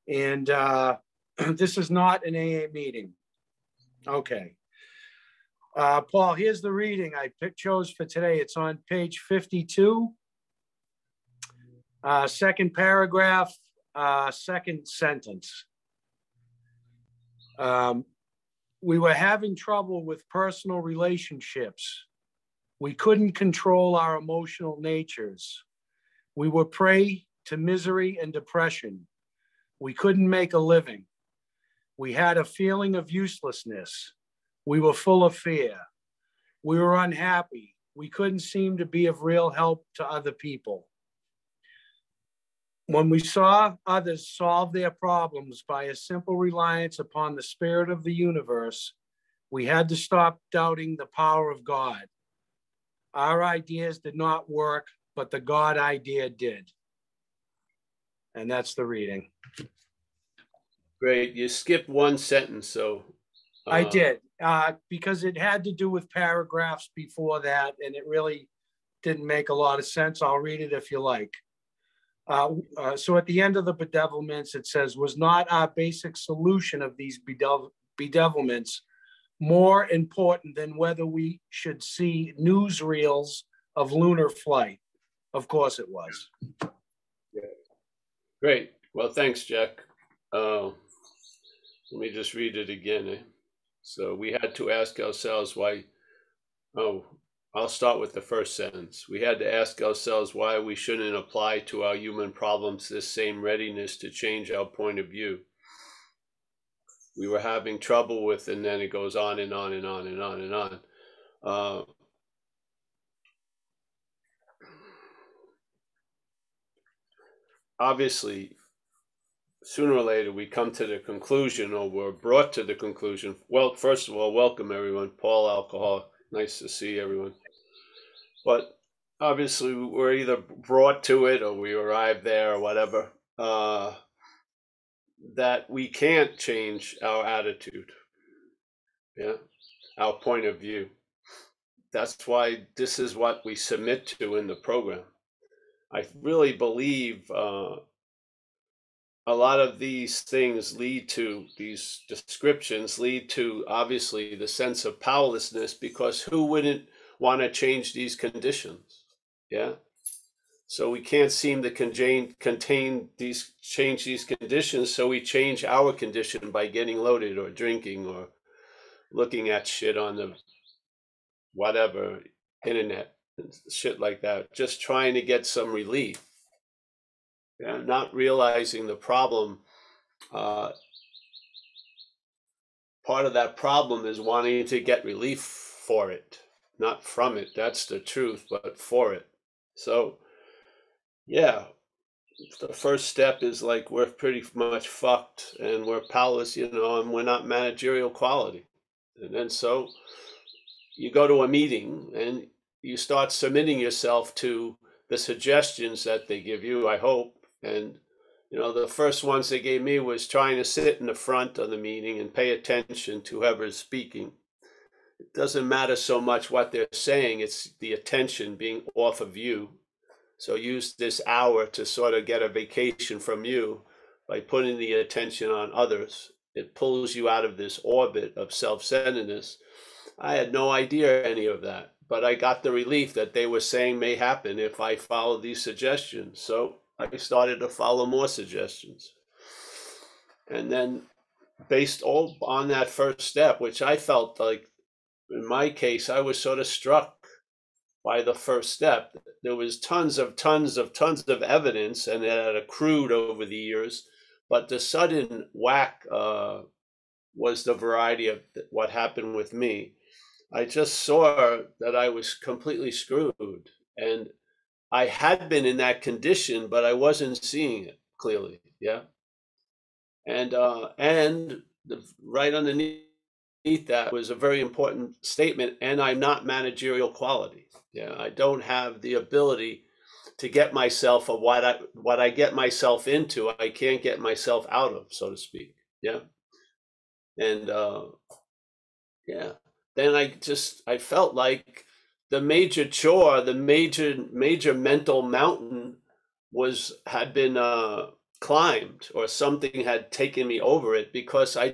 And this is not an AA meeting. Okay. Paul, here's the reading I chose for today. It's on page 52, second paragraph, second sentence. We were having trouble with personal relationships. We couldn't control our emotional natures. We were prey to misery and depression. We couldn't make a living. We had a feeling of uselessness. We were full of fear. We were unhappy. We couldn't seem to be of real help to other people. When we saw others solve their problems by a simple reliance upon the spirit of the universe, we had to stop doubting the power of God. Our ideas did not work, but the God idea did. And that's the reading. Great. You skipped one sentence, so. I did, because it had to do with paragraphs before that, and it really didn't make a lot of sense. I'll read it if you like. So at the end of the bedevilments, it says, was not our basic solution of these bedevilments more important than whether we should see newsreels of lunar flight? Of course it was. Yeah. Great. Well, thanks, Jack. Let me just read it again. So we had to ask ourselves why, I'll start with the first sentence. We had to ask ourselves why we shouldn't apply to our human problems this same readiness to change our point of view. We were having trouble with, and then it goes on and on and on and on and on. Obviously, sooner or later, we come to the conclusion, or we're brought to the conclusion. Well, first of all, welcome everyone. Paul, alcoholic. Nice to see everyone. But obviously, we're either brought to it or we arrive there or whatever, that we can't change our attitude, our point of view. That's why this is what we submit to in the program. I really believe a lot of these things lead to, these descriptions lead to, obviously, the sense of powerlessness, because who wouldn't want to change these conditions? Yeah. So we can't seem to change these conditions. So we change our condition by getting loaded or drinking or looking at shit on the whatever internet and shit like that, just trying to get some relief. Yeah, not realizing the problem. Part of that problem is wanting to get relief for it, not from it. That's the truth, but for it. So, yeah, the first step is like we're pretty much fucked and we're powerless, and we're not managerial quality. And then so you go to a meeting and you start submitting yourself to the suggestions that they give you, I hope. And, the first ones they gave me was trying to sit in the front of the meeting and pay attention to whoever is speaking. It doesn't matter so much what they're saying, it's the attention being off of you. So use this hour to sort of get a vacation from you by putting the attention on others. It pulls you out of this orbit of self-centeredness. I had no idea any of that, but I got the relief that they were saying may happen if I follow these suggestions. So I started to follow more suggestions. And then based all on that first step, which I felt like, in my case, I was sort of struck by the first step. There was tons of evidence, and it had accrued over the years, but the sudden whack was the variety of what happened with me. I just saw that I was completely screwed, and I had been in that condition, but I wasn't seeing it clearly. Yeah. And right underneath that was a very important statement. And I'm not managerial quality. Yeah. I don't have the ability to get myself of what I get myself into. I can't get myself out of, so to speak. Yeah. And yeah. Then I felt like the major chore, the major mental mountain had been climbed, or something had taken me over it, because I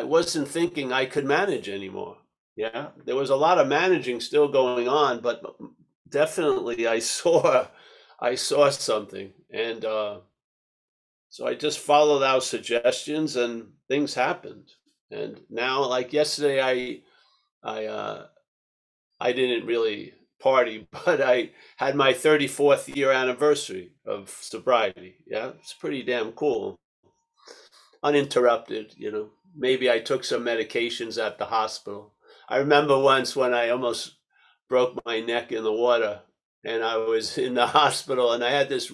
wasn't thinking I could manage anymore. Yeah, there was a lot of managing still going on, but definitely I saw something, and so I just followed our suggestions, and things happened. And now, like yesterday, I didn't really party, but I had my 34th year anniversary of sobriety. Yeah, it's pretty damn cool. Uninterrupted, you know. Maybe I took some medications at the hospital. I remember once when I almost broke my neck in the water, and I was in the hospital, and I had this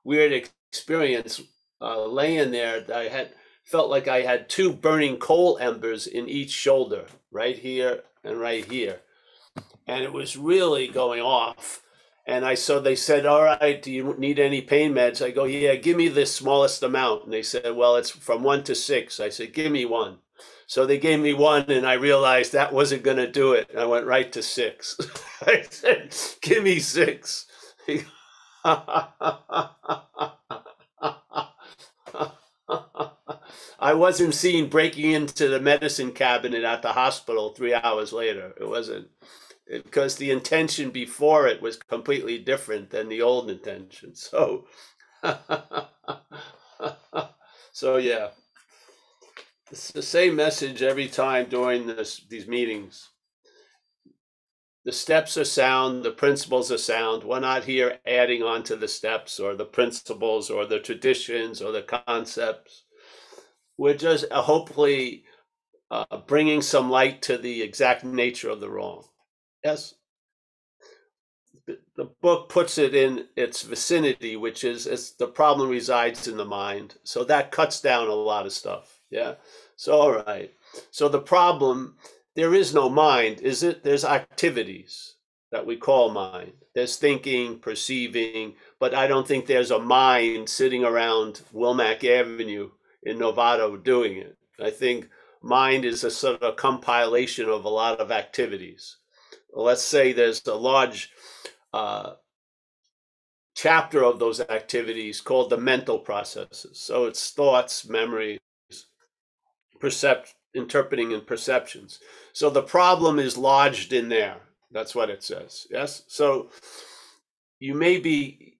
weird experience laying there. I had felt like I had two burning coal embers in each shoulder, right here and right here, and it was really going off. And they said, all right, do you need any pain meds? I go, yeah, give me the smallest amount. And they said, well, it's from 1 to 6. I said, give me 1. So they gave me 1, and I realized that wasn't going to do it. I went right to 6. I said, give me 6. I wasn't seen breaking into the medicine cabinet at the hospital 3 hours later. It wasn't. Because the intention before it was completely different than the old intention. So, so yeah, it's the same message every time during these meetings. The steps are sound, the principles are sound. We're not here adding on to the steps or the principles or the traditions or the concepts. We're just hopefully bringing some light to the exact nature of the wrong. Yes. The book puts it in its vicinity, which is the problem resides in the mind. So that cuts down a lot of stuff. Yeah. So, all right. So the problem, there is no mind, is it? There's activities that we call mind. There's thinking, perceiving, but I don't think there's a mind sitting around Wilmac Avenue in Novato doing it. I think mind is a sort of compilation of a lot of activities. Let's say there's a large chapter of those activities called the mental processes. So it's thoughts, memories, interpreting, and perceptions. So the problem is lodged in there. That's what it says. Yes. So you may be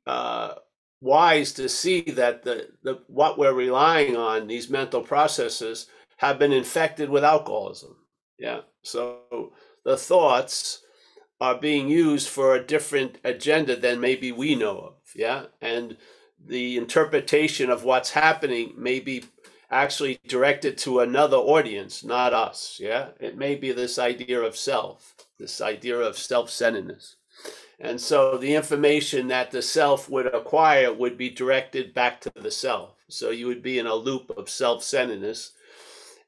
wise to see that the what we're relying on, these mental processes, have been infected with alcoholism. Yeah. So the thoughts are being used for a different agenda than maybe we know of. Yeah. And the interpretation of what's happening may be actually directed to another audience, not us. Yeah. It may be this idea of self, this idea of self-centeredness. And so the information that the self would acquire would be directed back to the self. So you would be in a loop of self-centeredness.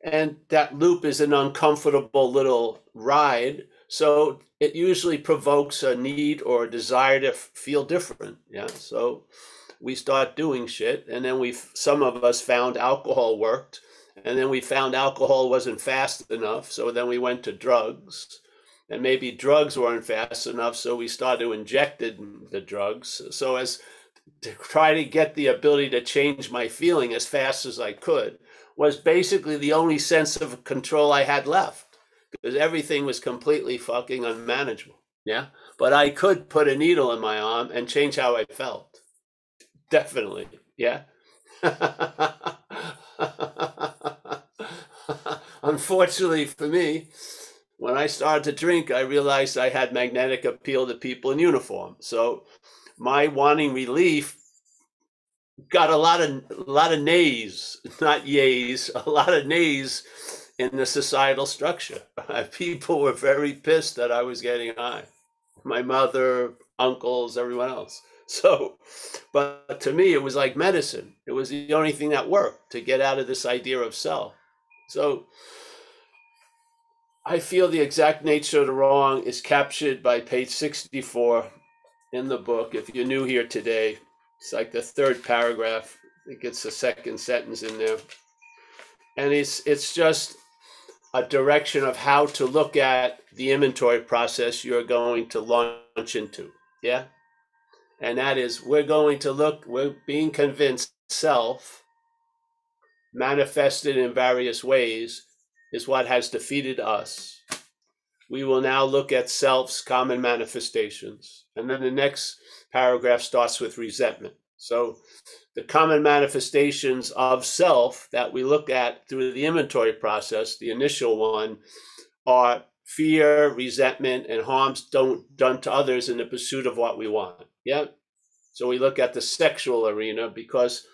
And that loop is an uncomfortable little ride. So it usually provokes a need or a desire to feel different. Yeah. So we start doing shit. And then some of us found alcohol worked. And then we found alcohol wasn't fast enough. So then we went to drugs. And maybe drugs weren't fast enough. So we started injecting the drugs. So as to try to get the ability to change my feeling as fast as I could was basically the only sense of control I had left, because everything was completely fucking unmanageable. Yeah. But I could put a needle in my arm and change how I felt. Definitely. Yeah. Unfortunately for me, when I started to drink, I realized I had magnetic appeal to people in uniform. So my wanting relief got a lot of nays, not yays, a lot of nays in the societal structure. People were very pissed that I was getting high. My mother, uncles, everyone else. So, but to me, it was like medicine. It was the only thing that worked to get out of this idea of self. So I feel the exact nature of the wrong is captured by page 64 in the book. If you're new here today, it's like the third paragraph. I think it's the second sentence in there. And it's just a direction of how to look at the inventory process you're going to launch into. Yeah. And that is, we're being convinced self, manifested in various ways, is what has defeated us. We will now look at self's common manifestations. And then the next paragraph starts with resentment. So the common manifestations of self that we look at through the inventory process, the initial one, are fear, resentment, and harms done to others in the pursuit of what we want. Yeah. So we look at the sexual arena because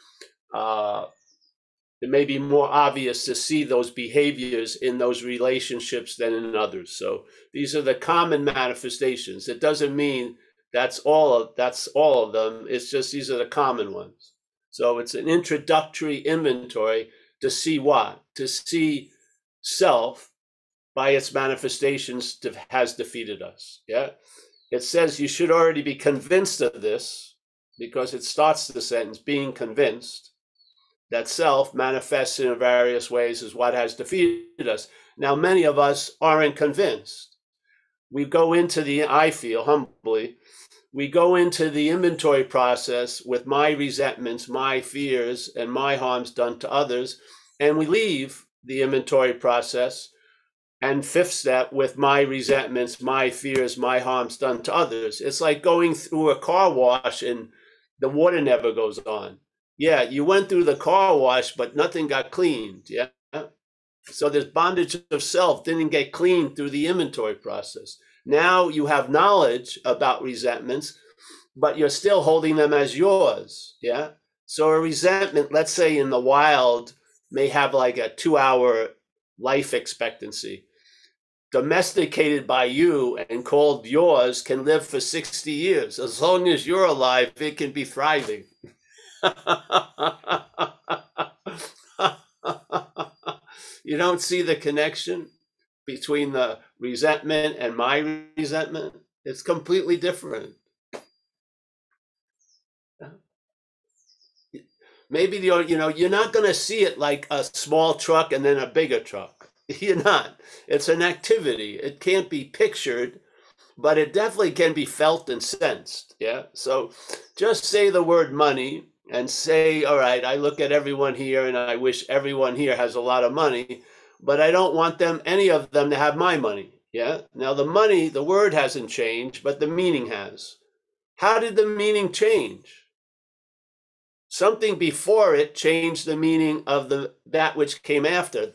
it may be more obvious to see those behaviors in those relationships than in others. So these are the common manifestations. It doesn't mean that's all of them. It's just these are the common ones. So it's an introductory inventory to see what? To see self by its manifestations has defeated us. Yeah. It says you should already be convinced of this because it starts the sentence being convinced that self manifests in various ways is what has defeated us. Now, many of us aren't convinced. I feel humbly, we go into the inventory process with my resentments, my fears, and my harms done to others, and we leave the inventory process and fifth step with my resentments, my fears, my harms done to others. It's like going through a car wash and the water never goes on. Yeah, you went through the car wash, but nothing got cleaned. Yeah. So this bondage of self didn't get cleaned through the inventory process. Now you have knowledge about resentments, but you're still holding them as yours. Yeah. So a resentment, let's say in the wild, may have like a 2-hour life expectancy. Domesticated by you and called yours can live for 60 years. As long as you're alive, it can be thriving. You don't see the connection between the resentment and my resentment? It's completely different. Maybe you're not going to see it like a small truck and then a bigger truck. You're not. It's an activity. It can't be pictured, but it definitely can be felt and sensed. Yeah. So just say the word money and say, all right, I look at everyone here and I wish everyone here has a lot of money, but I don't want any of them to have my money. Yeah. Now the money, the word hasn't changed, but the meaning has. How did the meaning change? Something before it changed the meaning of that which came after.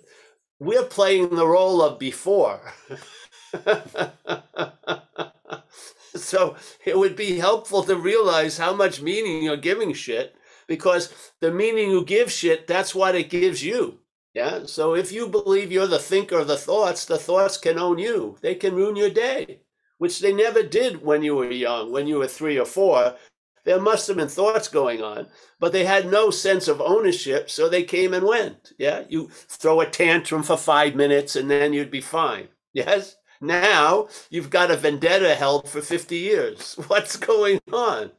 We're playing the role of before. So it would be helpful to realize how much meaning you're giving shit, because the meaning you give shit, that's what it gives you. Yeah. So if you believe you're the thinker of the thoughts can own you. They can ruin your day, which they never did when you were young, when you were 3 or 4. There must have been thoughts going on, but they had no sense of ownership, so they came and went. Yeah. You throw a tantrum for 5 minutes and then you'd be fine. Yes. Now you've got a vendetta held for 50 years. What's going on?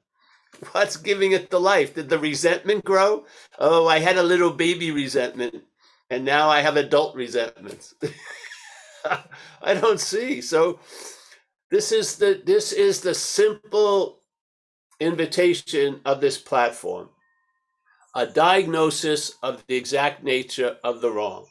What's giving it the life? Did the resentment grow? Oh, I had a little baby resentment, and now I have adult resentments. I don't see. So this is the simple invitation of this platform. A diagnosis of the exact nature of the wrong.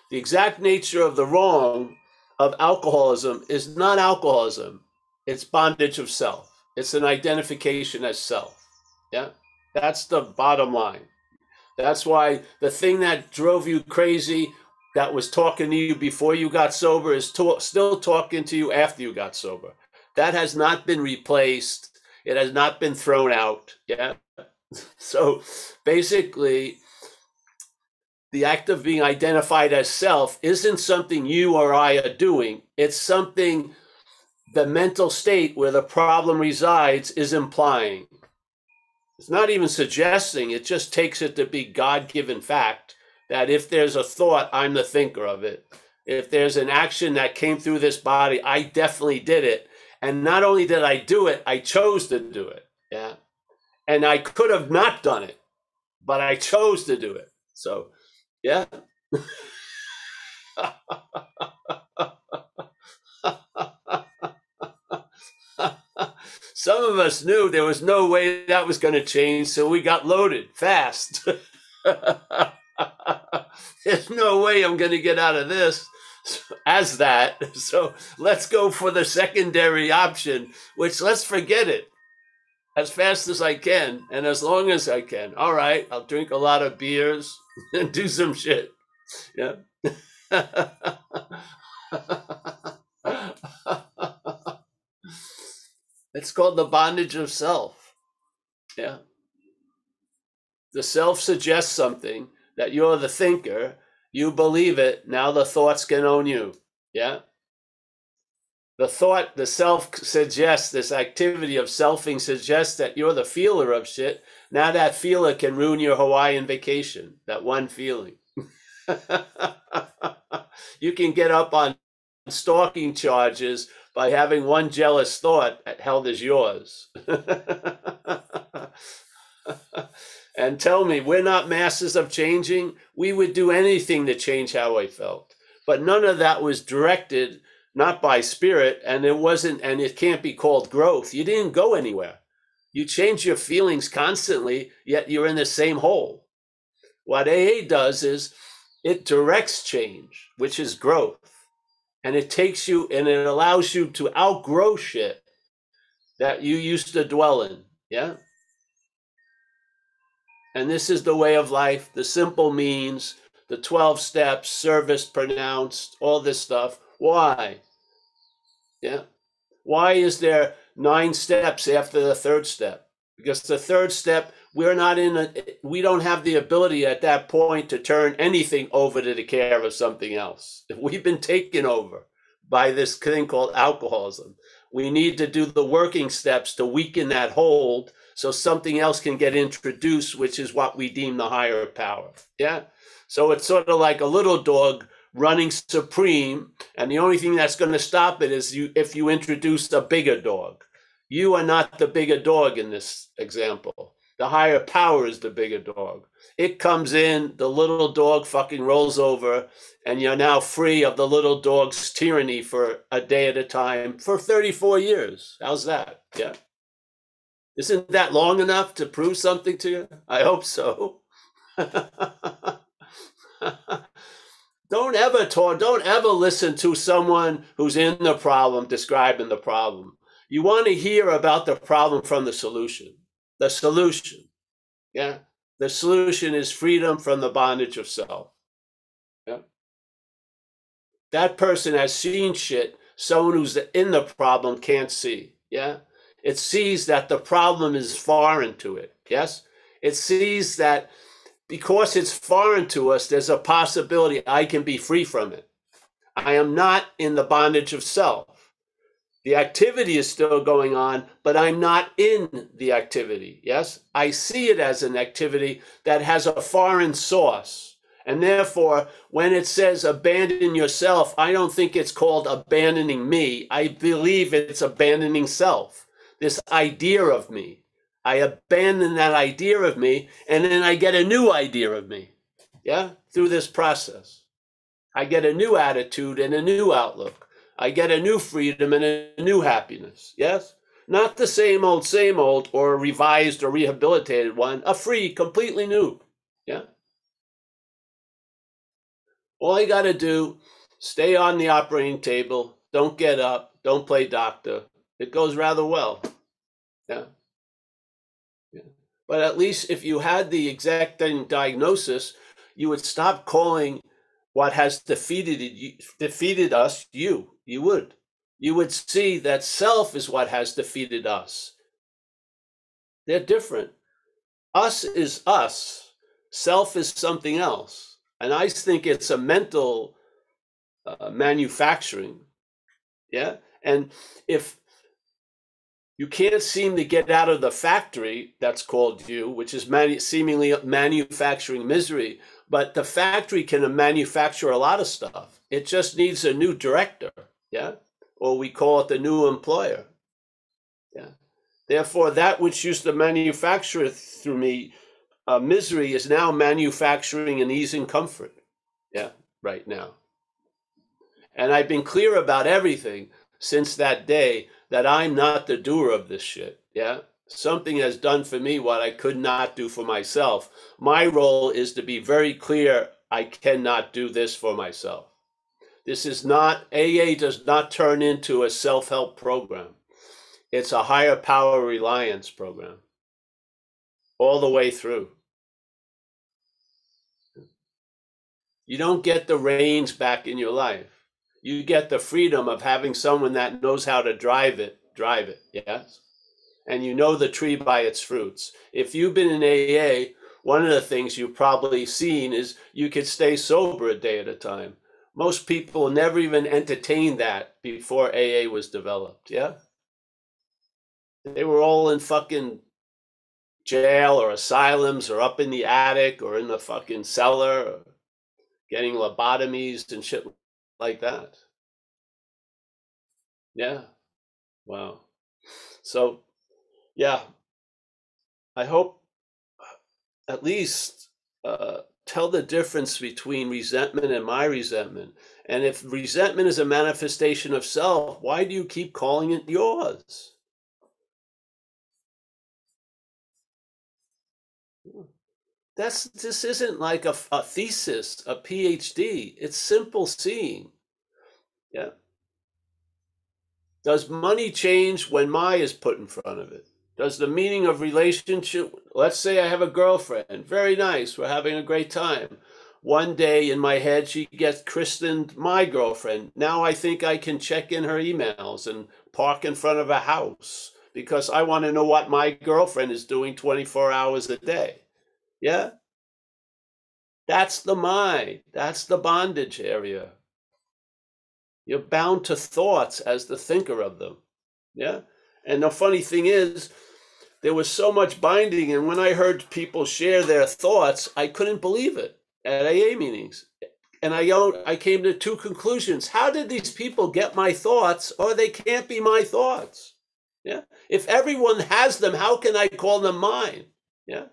The exact nature of the wrong of alcoholism is not alcoholism. It's bondage of self. It's an identification as self. Yeah. That's the bottom line. That's why the thing that drove you crazy, that was talking to you before you got sober, is still talking to you after you got sober. That has not been replaced. It has not been thrown out. Yeah. So basically, the act of being identified as self isn't something you or I are doing. It's something the mental state where the problem resides is implying. It's not even suggesting, it just takes it to be God-given fact that if there's a thought, I'm the thinker of it. If there's an action that came through this body, I definitely did it. And not only did I do it, I chose to do it. Yeah. And I could have not done it, but I chose to do it. So, yeah. some of us knew there was no way that was going to change, so we got loaded fast. There's no way I'm going to get out of this as that. So let's go for the secondary option, which let's forget it as fast as I can and as long as I can. All right, I'll drink a lot of beers and do some shit. Yeah. It's called the bondage of self. Yeah. The self suggests something that you're the thinker. You believe it. Now the thoughts can own you. Yeah. The thought, the self suggests, this activity of selfing suggests that you're the feeler of shit. Now that feeler can ruin your Hawaiian vacation, that one feeling. You can get up on stalking charges by having one jealous thought held as yours. And tell me, we're not masters of changing. We would do anything to change how I felt. But none of that was directed, not by spirit, and it wasn't, and it can't be called growth. You didn't go anywhere. You change your feelings constantly, yet you're in the same hole. What AA does is it directs change, which is growth. And it takes you, and it allows you to outgrow shit that you used to dwell in. Yeah? And this is the way of life, the simple means, the 12 steps, service pronounced, all this stuff. Why? Yeah. Why is there 9 steps after the third step? Because the third step, we don't have the ability at that point to turn anything over to the care of something else. We've been taken over by this thing called alcoholism. We need to do the working steps to weaken that hold so something else can get introduced, which is what we deem the higher power. Yeah. So it's sort of like a little dog running supreme, and the only thing that's going to stop it is if you introduce a bigger dog. You are not the bigger dog in this example. The higher power is the bigger dog. It comes in, the little dog fucking rolls over, and you're now free of the little dog's tyranny for a day at a time for 34 years. How's that? Yeah. Isn't that long enough to prove something to you? I hope so. Don't ever listen to someone who's in the problem describing the problem. You want to hear about the problem from the solution. The solution. Yeah. The solution is freedom from the bondage of self. Yeah. That person has seen shit someone who's in the problem can't see. Yeah. It sees that the problem is foreign to it. Yes. It sees that because it's foreign to us, there's a possibility I can be free from it. I am not in the bondage of self. The activity is still going on, but I'm not in the activity. Yes? I see it as an activity that has a foreign source. And therefore, when it says abandon yourself, I don't think it's called abandoning me. I believe it's abandoning self, this idea of me. I abandon that idea of me, and then I get a new idea of me, yeah, through this process. I get a new attitude and a new outlook. I get a new freedom and a new happiness, yes? Not the same old, or a revised or rehabilitated one, a free, completely new, yeah? All you got to do, stay on the operating table, don't get up, don't play doctor. It goes rather well, yeah? But at least if you had the exact diagnosis, you would stop calling what has defeated us you. You would. You would see that self is what has defeated us. They're different. Us is us. Self is something else. And I think it's a mental manufacturing. Yeah. And if you can't seem to get out of the factory that's called you, which is seemingly manufacturing misery, but the factory can manufacture a lot of stuff. It just needs a new director, yeah? Or we call it the new employer, yeah? Therefore, that which used to manufacture through me misery is now manufacturing an ease and comfort, yeah, right now. And I've been clear about everything. since that day that I'm not the doer of this shit. Yeah. Something has done for me what I could not do for myself. My role is to be very clear. I cannot do this for myself. This is not, AA does not turn into a self-help program. It's a higher power reliance program all the way through. You don't get the reins back in your life. You get the freedom of having someone that knows how to drive it, yes? And you know the tree by its fruits. If you've been in AA, one of the things you've probably seen is you could stay sober a day at a time. Most people never even entertained that before AA was developed, yeah? They were all in fucking jail or asylums or up in the attic or in the fucking cellar or getting lobotomies and shit like that. Yeah. Wow. So, yeah, I hope at least tell the difference between resentment and my resentment. And if resentment is a manifestation of self, why do you keep calling it yours? This isn't like a thesis, a PhD. It's simple seeing. Yeah. Does money change when my is put in front of it? Does the meaning of relationship, let's say I have a girlfriend, very nice, we're having a great time. One day in my head, she gets christened my girlfriend. Now I think I can check in her emails and park in front of a house because I want to know what my girlfriend is doing 24 hours a day. Yeah? That's the mind. That's the bondage area. You're bound to thoughts as the thinker of them. Yeah? And the funny thing is, there was so much binding, and when I heard people share their thoughts, I couldn't believe it at AA meetings. And I came to two conclusions. How did these people get my thoughts, or they can't be my thoughts? Yeah. If everyone has them, how can I call them mine? Yeah.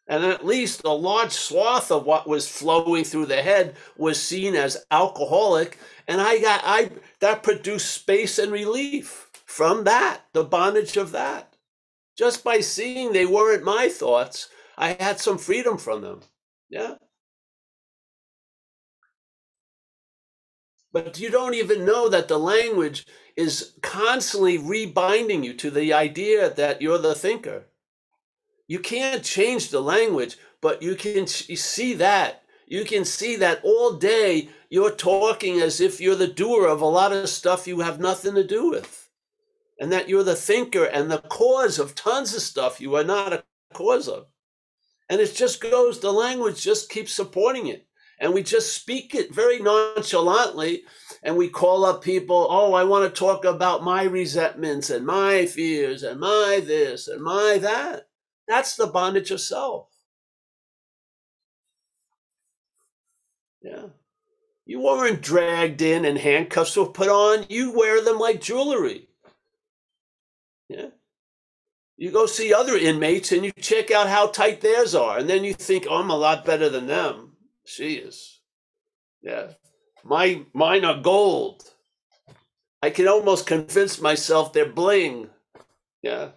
And at least a large swath of what was flowing through the head was seen as alcoholic, and that produced space and relief from that, the bondage of that. Just by seeing they weren't my thoughts, I had some freedom from them. Yeah. But you don't even know that the language is constantly rebinding you to the idea that you're the thinker. You can't change the language, but you can see that. You can see that all day you're talking as if you're the doer of a lot of stuff you have nothing to do with. And that you're the thinker and the cause of tons of stuff you are not a cause of. And it just goes, the language just keeps supporting it. And we just speak it very nonchalantly. And we call up people, oh, I want to talk about my resentments and my fears and my this and my that. That's the bondage of self. Yeah. You weren't dragged in and handcuffs were put on. You wear them like jewelry. Yeah. You go see other inmates and you check out how tight theirs are. And then you think, oh, I'm a lot better than them. She is. Yeah. Mine are gold. I can almost convince myself they're bling. Yeah.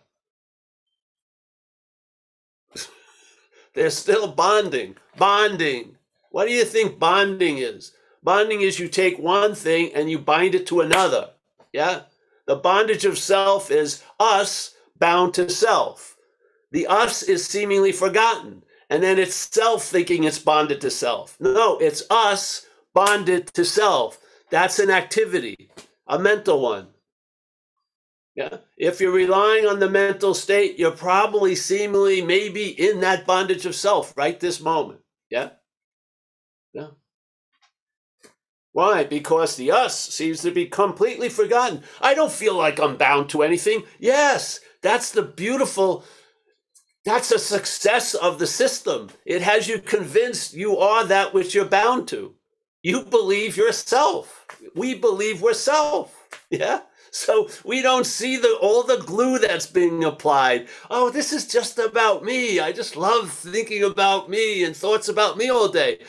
They're still bonding. Bonding. What do you think bonding is? Bonding is you take one thing and you bind it to another. Yeah? The bondage of self is us bound to self. The us is seemingly forgotten. And then it's self thinking it's bonded to self. No, it's us bonded to self. That's an activity, a mental one. Yeah. If you're relying on the mental state, you're probably seemingly maybe in that bondage of self right this moment. Yeah. Yeah. Why? Because the us seems to be completely forgotten. I don't feel like I'm bound to anything. Yes, that's the beautiful, that's a success of the system. It has you convinced you are that which you're bound to. You believe you're self. We believe we're self. Yeah. So we don't see all the glue that's being applied. Oh, this is just about me. I just love thinking about me and thoughts about me all day.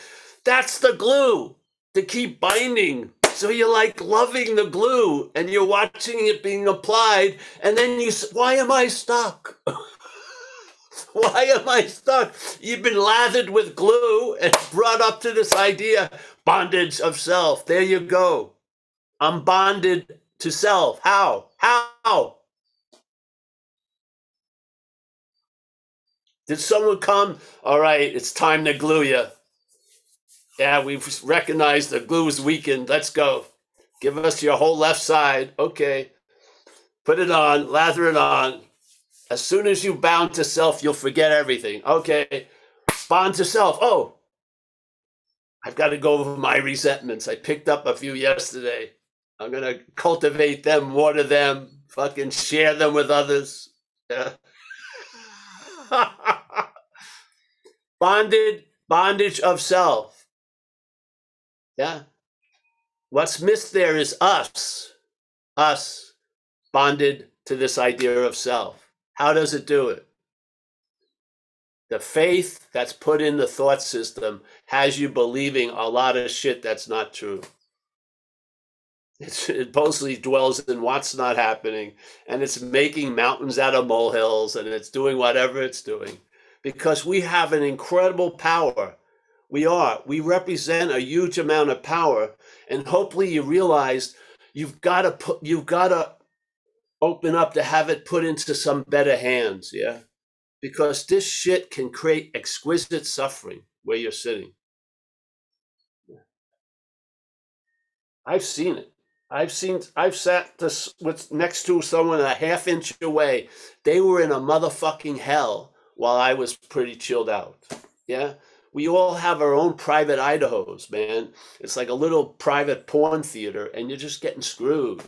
That's the glue to keep binding So you're like loving the glue and you're watching it being applied. And then you say, why am I stuck? Why am I stuck? You've been lathered with glue and brought up to this idea, bondage of self. There you go. I'm bonded to self. How? How? Did someone come? All right, it's time to glue you. Yeah, we've recognized the glue is weakened. Let's go. Give us your whole left side. Okay. Put it on, lather it on. As soon as you bound to self, you'll forget everything. Okay. Bond to self. Oh, I've got to go over my resentments. I picked up a few yesterday. I'm going to cultivate them, water them, fucking share them with others. Yeah. Bondage of self. Yeah. What's missed there is us bonded to this idea of self. How does it do it? The faith that's put in the thought system has you believing a lot of shit that's not true. It mostly dwells in what's not happening, and it's making mountains out of molehills, and it's doing whatever it's doing. Because we have an incredible power. We represent a huge amount of power, and hopefully you realize you've got to open up to have it put into some better hands, yeah? Because this shit can create exquisite suffering where you're sitting. I've seen it. I've sat next to someone a half inch away. They were in a motherfucking hell while I was pretty chilled out. Yeah. We all have our own private Idahos, man. It's like a little private porn theater, and you're just getting screwed.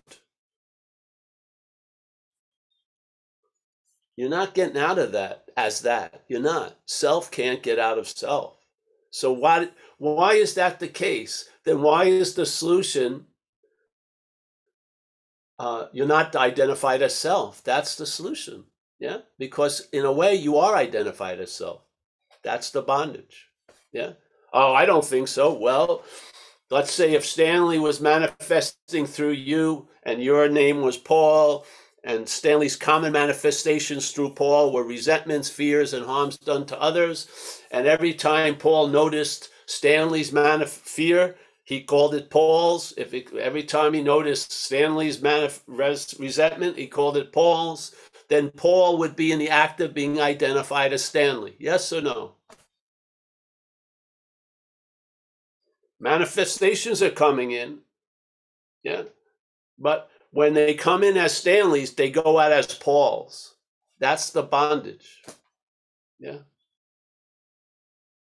You're not getting out of that as that. You're not. Self can't get out of self. So why is that the case? Then why is the solution you're not identified as self? That's the solution. Yeah. Because in a way you are identified as self. That's the bondage. Yeah. Oh, I don't think so. Well, let's say if Stanley was manifesting through you and your name was Paul, and Stanley's common manifestations through Paul were resentments, fears, and harms done to others. And every time Paul noticed Stanley's fear, he called it Paul's. Every time he noticed Stanley's resentment, he called it Paul's. Then Paul would be in the act of being identified as Stanley. Yes or no? Manifestations are coming in. Yeah. But when they come in as Stanley's, they go out as Paul's. That's the bondage. Yeah.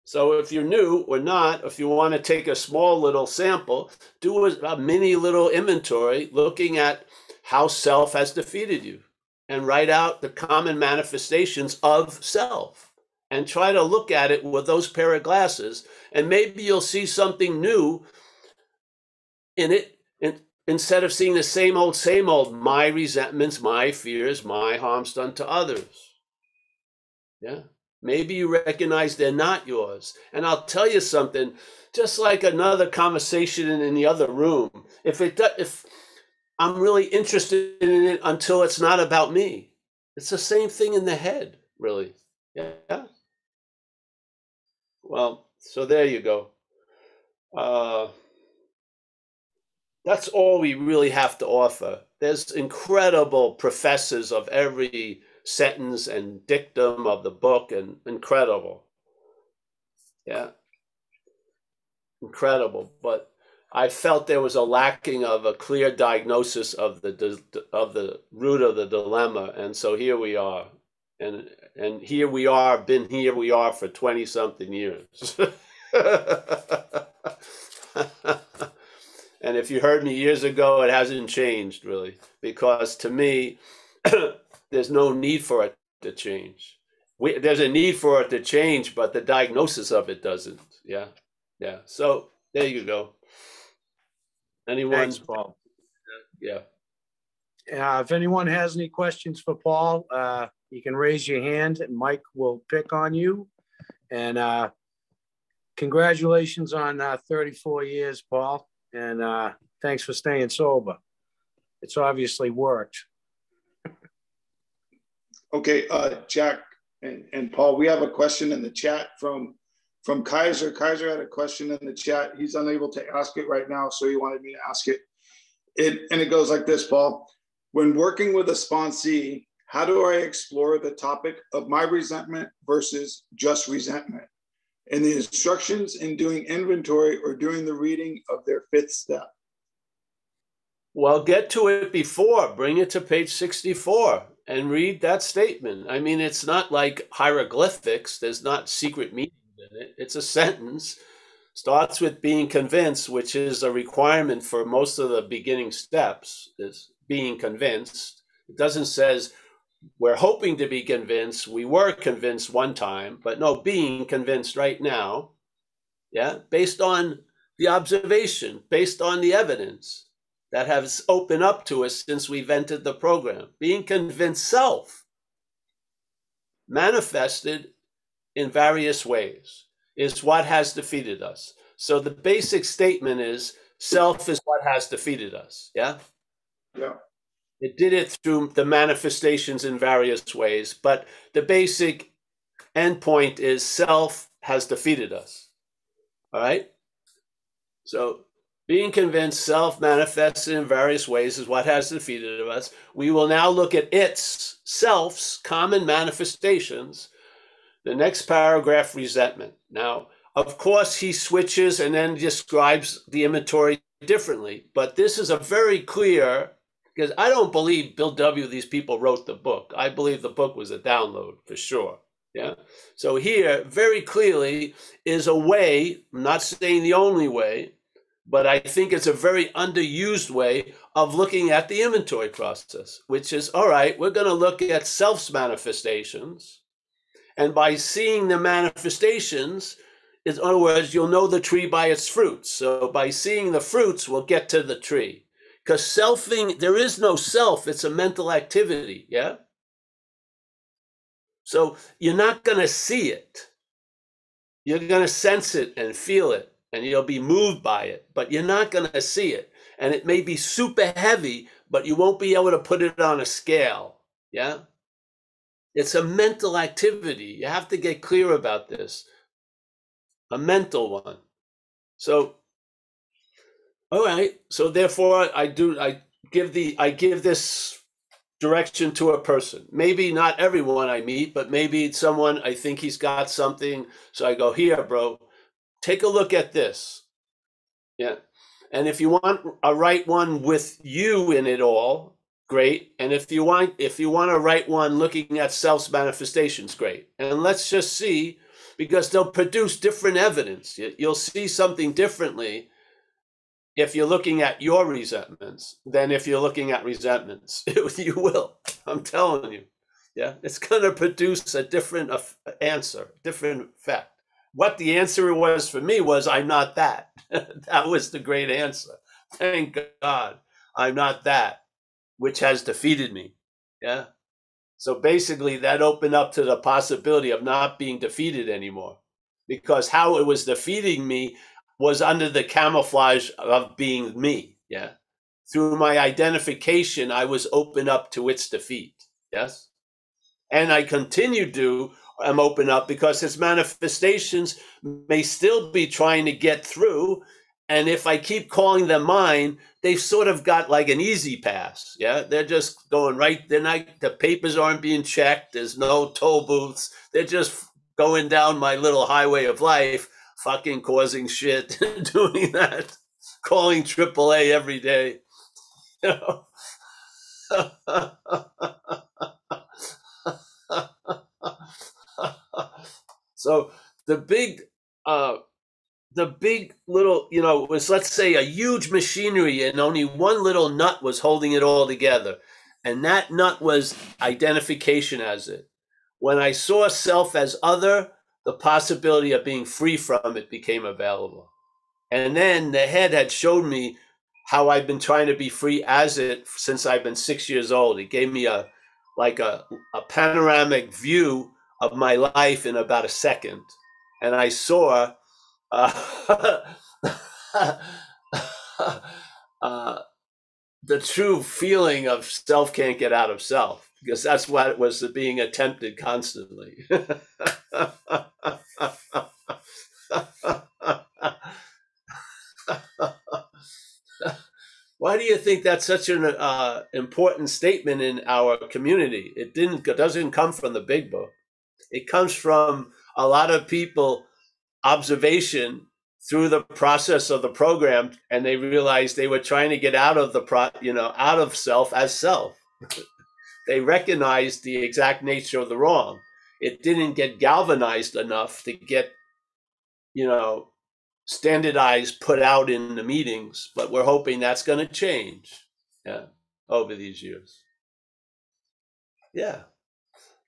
So if you're new or not, if you want to take a small little sample, do a mini little inventory looking at how self has defeated you and write out the common manifestations of self and try to look at it with those pair of glasses, and maybe you'll see something new in it. Instead of seeing the same old, my resentments, my fears, my harms done to others. Yeah. Maybe you recognize they're not yours. And I'll tell you something, just like another conversation in the other room, if I'm really interested in it until it's not about me, it's the same thing in the head, really. Yeah. Well, so there you go. That's all we really have to offer. There's incredible professors of every sentence and dictum of the book, and incredible. Yeah. Incredible. But I felt there was a lacking of a clear diagnosis of the root of the dilemma. And so here we are. And here we are, been here we are for 20-something years. And if you heard me years ago, it hasn't changed really, because to me, there's no need for it to change. There's a need for it to change, but the diagnosis of it doesn't. Yeah. Yeah. So there you go. Anyone? Thanks, Paul. Yeah. If anyone has any questions for Paul, you can raise your hand and Mike will pick on you. And congratulations on 34 years, Paul. And Thanks for staying sober. It's obviously worked. Okay, Jack and Paul, we have a question in the chat from Kaiser. Kaiser had a question in the chat. He's unable to ask it right now, so he wanted me to ask it. And it goes like this, Paul. When working with a sponsee, how do I explore the topic of my resentment versus just resentment? And the instructions in doing inventory or doing the reading of their fifth step. Well, get to it before. Bring it to page 64 and read that statement. I mean, it's not like hieroglyphics. There's not secret meanings in it. It's a sentence. Starts with being convinced, which is a requirement for most of the beginning steps, is being convinced. It doesn't says we're hoping to be convinced. We were convinced one time, but no, being convinced right now, yeah, based on the observation, based on the evidence that has opened up to us since we've entered the program. Being convinced self, manifested in various ways, is what has defeated us. So the basic statement is self is what has defeated us, yeah? Yeah. It did it through the manifestations in various ways, but the basic endpoint is self has defeated us, all right? So being convinced self manifested in various ways is what has defeated us. We will now look at its, self's, common manifestations. The next paragraph, resentment. Now, of course, he switches and then describes the inventory differently, but this is a very clear, because I don't believe Bill W., these people wrote the book. I believe the book was a download for sure. Yeah. So here, very clearly, is a way, I'm not saying the only way, but I think it's a very underused way of looking at the inventory process, which is, all right, we're going to look at self's manifestations. And by seeing the manifestations, in other words, you'll know the tree by its fruits. So by seeing the fruits, we'll get to the tree. Because selfing, there is no self, it's a mental activity, yeah? So you're not going to see it. You're going to sense it and feel it, and you'll be moved by it, but you're not going to see it. And it may be super heavy, but you won't be able to put it on a scale, yeah? It's a mental activity. You have to get clear about this. A mental one. So, all right. So therefore, I give this direction to a person. Maybe not everyone I meet, but maybe someone I think he's got something. So I go, here, bro, take a look at this. Yeah. And if you want a right one with you in it all, great. And if you want to write one looking at self's manifestations, great. And let's just see, because they'll produce different evidence. You'll see something differently if you're looking at your resentments than if you're looking at resentments. You will. I'm telling you. Yeah, it's going to produce a different answer, different effect. What the answer was for me was, I'm not that. That was the great answer. Thank God, I'm not that, which has defeated me. Yeah. So basically, that opened up to the possibility of not being defeated anymore, because how it was defeating me was under the camouflage of being me. Yeah. Through my identification, I was open up to its defeat. Yes. And I continue to, I'm open up because its manifestations may still be trying to get through. And if I keep calling them mine, they've sort of got like an easy pass. Yeah. They're just going right. They're not, the papers aren't being checked. There's no toll booths. They're just going down my little highway of life, fucking causing shit, doing that, calling AAA every day. You know? So the big little, was, let's say, a huge machinery, and only one little nut was holding it all together. And that nut was identification as it. When I saw self as other, the possibility of being free from it became available. And then the head had showed me how I've been trying to be free as it since I've been 6 years old. It gave me a panoramic view of my life in about a second. And I saw the true feeling of self can't get out of self, because that's what was being attempted constantly. Why do you think that's such an important statement in our community? It doesn't come from the big book. It comes from a lot of people observation through the process of the program, and they realized they were trying to get out of out of self as self. They recognized the exact nature of the wrong. It didn't get galvanized enough to get, standardized, put out in the meetings, but we're hoping that's going to change, over these years. Yeah.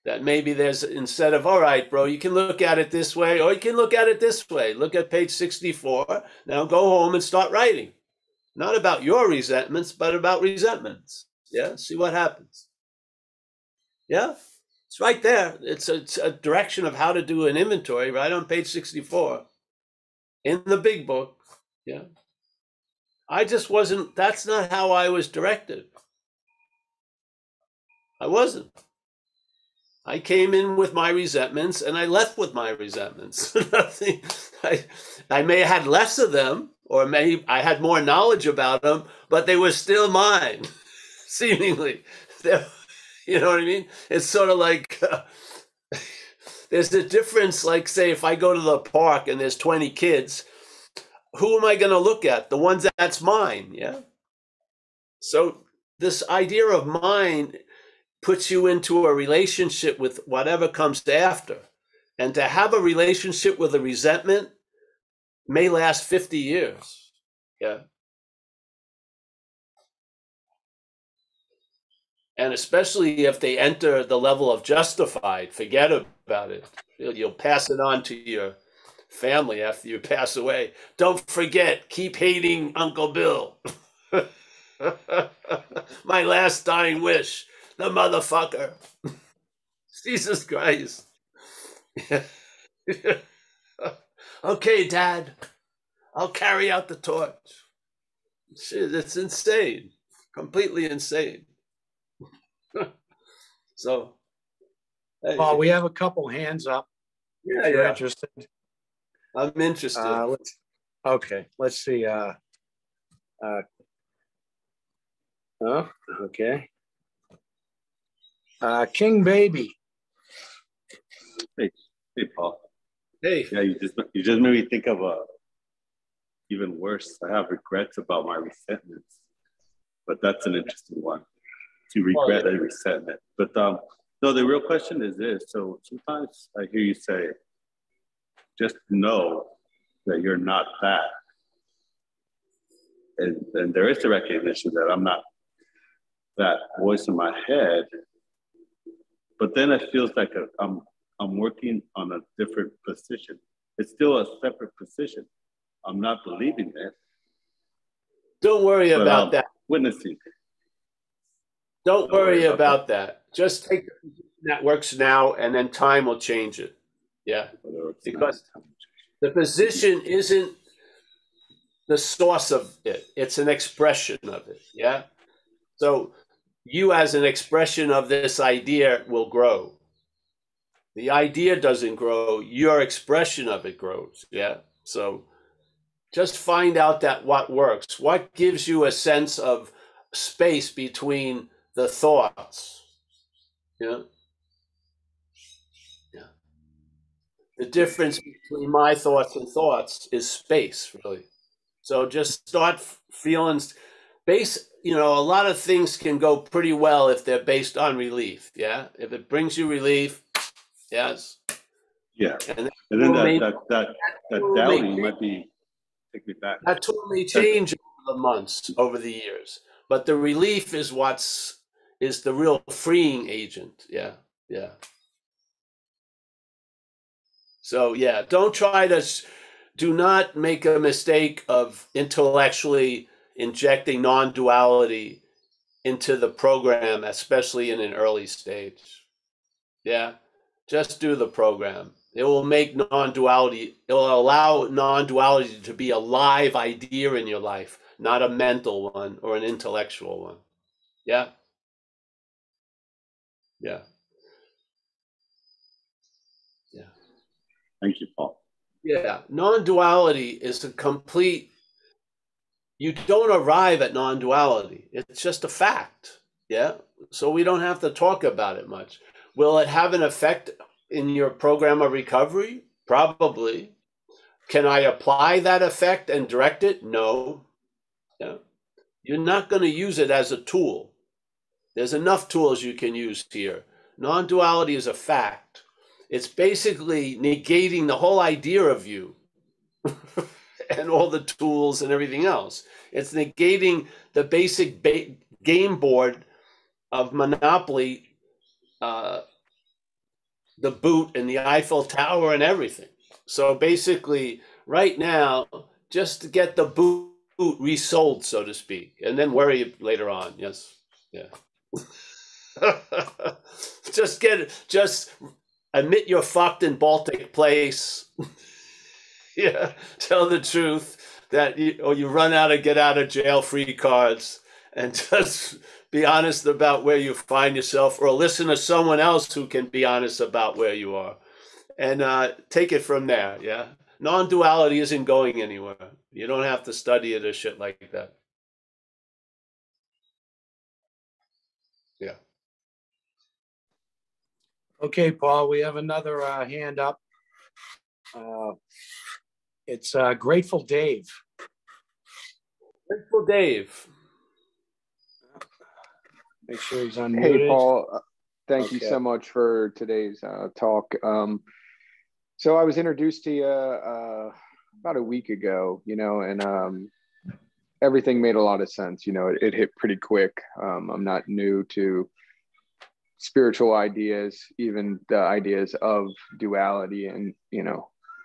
That maybe there's, instead of, all right, bro, you can look at it this way, or you can look at it this way. Look at page 64. Now go home and start writing. Not about your resentments, but about resentments. Yeah, see what happens. Yeah, it's right there. It's a direction of how to do an inventory right on page 64 in the big book. Yeah. That's not how I was directed. I wasn't. I came in with my resentments and I left with my resentments. Nothing. I may have had less of them, or maybe I had more knowledge about them, but they were still mine, seemingly. You know what I mean? It's sort of like there's a difference. Like, say, if I go to the park and there's 20 kids, who am I going to look at? The ones that's mine. Yeah. So this idea of mine puts you into a relationship with whatever comes after. And to have a relationship with a resentment may last 50 years. Yeah. And especially if they enter the level of justified, forget about it. You'll pass it on to your family after you pass away. Don't forget, keep hating Uncle Bill. My last dying wish, the motherfucker. Jesus Christ. Okay, Dad, I'll carry out the torch. Shit, it's insane. Completely insane. So, hey. Paul, we have a couple hands up. Yeah, if you're interested. I'm interested. Let's see. Okay. King Baby. Hey, Paul. Hey. Yeah, you just made me think of even worse. I have regrets about my resentments, but that's an interesting one. To regret a resentment. But no, the real question is this. So sometimes I hear you say, just know that you're not that. And there is the recognition that I'm not that voice in my head. But then it feels like I'm working on a different position. It's still a separate position. I'm not believing it. Don't worry about that. Witnessing. Don't worry about that. Just take the position that works now, and then time will change it. Yeah. Because the position isn't the source of it. It's an expression of it. Yeah. So you as an expression of this idea will grow. The idea doesn't grow. Your expression of it grows. Yeah. So just find out that what works. What gives you a sense of space between the thoughts? Yeah. Yeah. The difference between my thoughts and thoughts is space, really. So just start feeling a lot of things can go pretty well if they're based on relief. Yeah. If it brings you relief, yes. Yeah. And then that doubting might be take me back. That totally changed over the months, over the years. But the relief is is the real freeing agent. Yeah. Yeah. So yeah, do not make a mistake of intellectually injecting non-duality into the program, especially in an early stage. Yeah. Just do the program. It will make non-duality, it will allow non-duality to be a live idea in your life, not a mental one or an intellectual one. Yeah. Yeah. Yeah. Thank you, Paul. Yeah. Non-duality is a complete, you don't arrive at non-duality. It's just a fact. Yeah. So we don't have to talk about it much. Will it have an effect in your program of recovery? Probably. Can I apply that effect and direct it? No. Yeah. You're not going to use it as a tool. There's enough tools you can use here. Non-duality is a fact. It's basically negating the whole idea of you and all the tools and everything else. It's negating the basic game board of Monopoly, the boot and the Eiffel Tower and everything. So basically, right now, just to get the boot resold, so to speak, and then worry later on. Yes. Yeah. just admit you're fucked in Baltic Place. Yeah, tell the truth that you run out of get out of jail free cards, and just be honest about where you find yourself, or listen to someone else who can be honest about where you are, and take it from there. Yeah, non-duality isn't going anywhere. You don't have to study it or shit like that. Yeah. Okay, Paul, we have another hand up. It's Grateful Dave. Grateful Dave. Make sure he's unmuted. Hey, Paul. Thank you so much for today's talk. So I was introduced to you about a week ago, and everything made a lot of sense. It hit pretty quick. I'm not new to spiritual ideas, even the ideas of duality. And,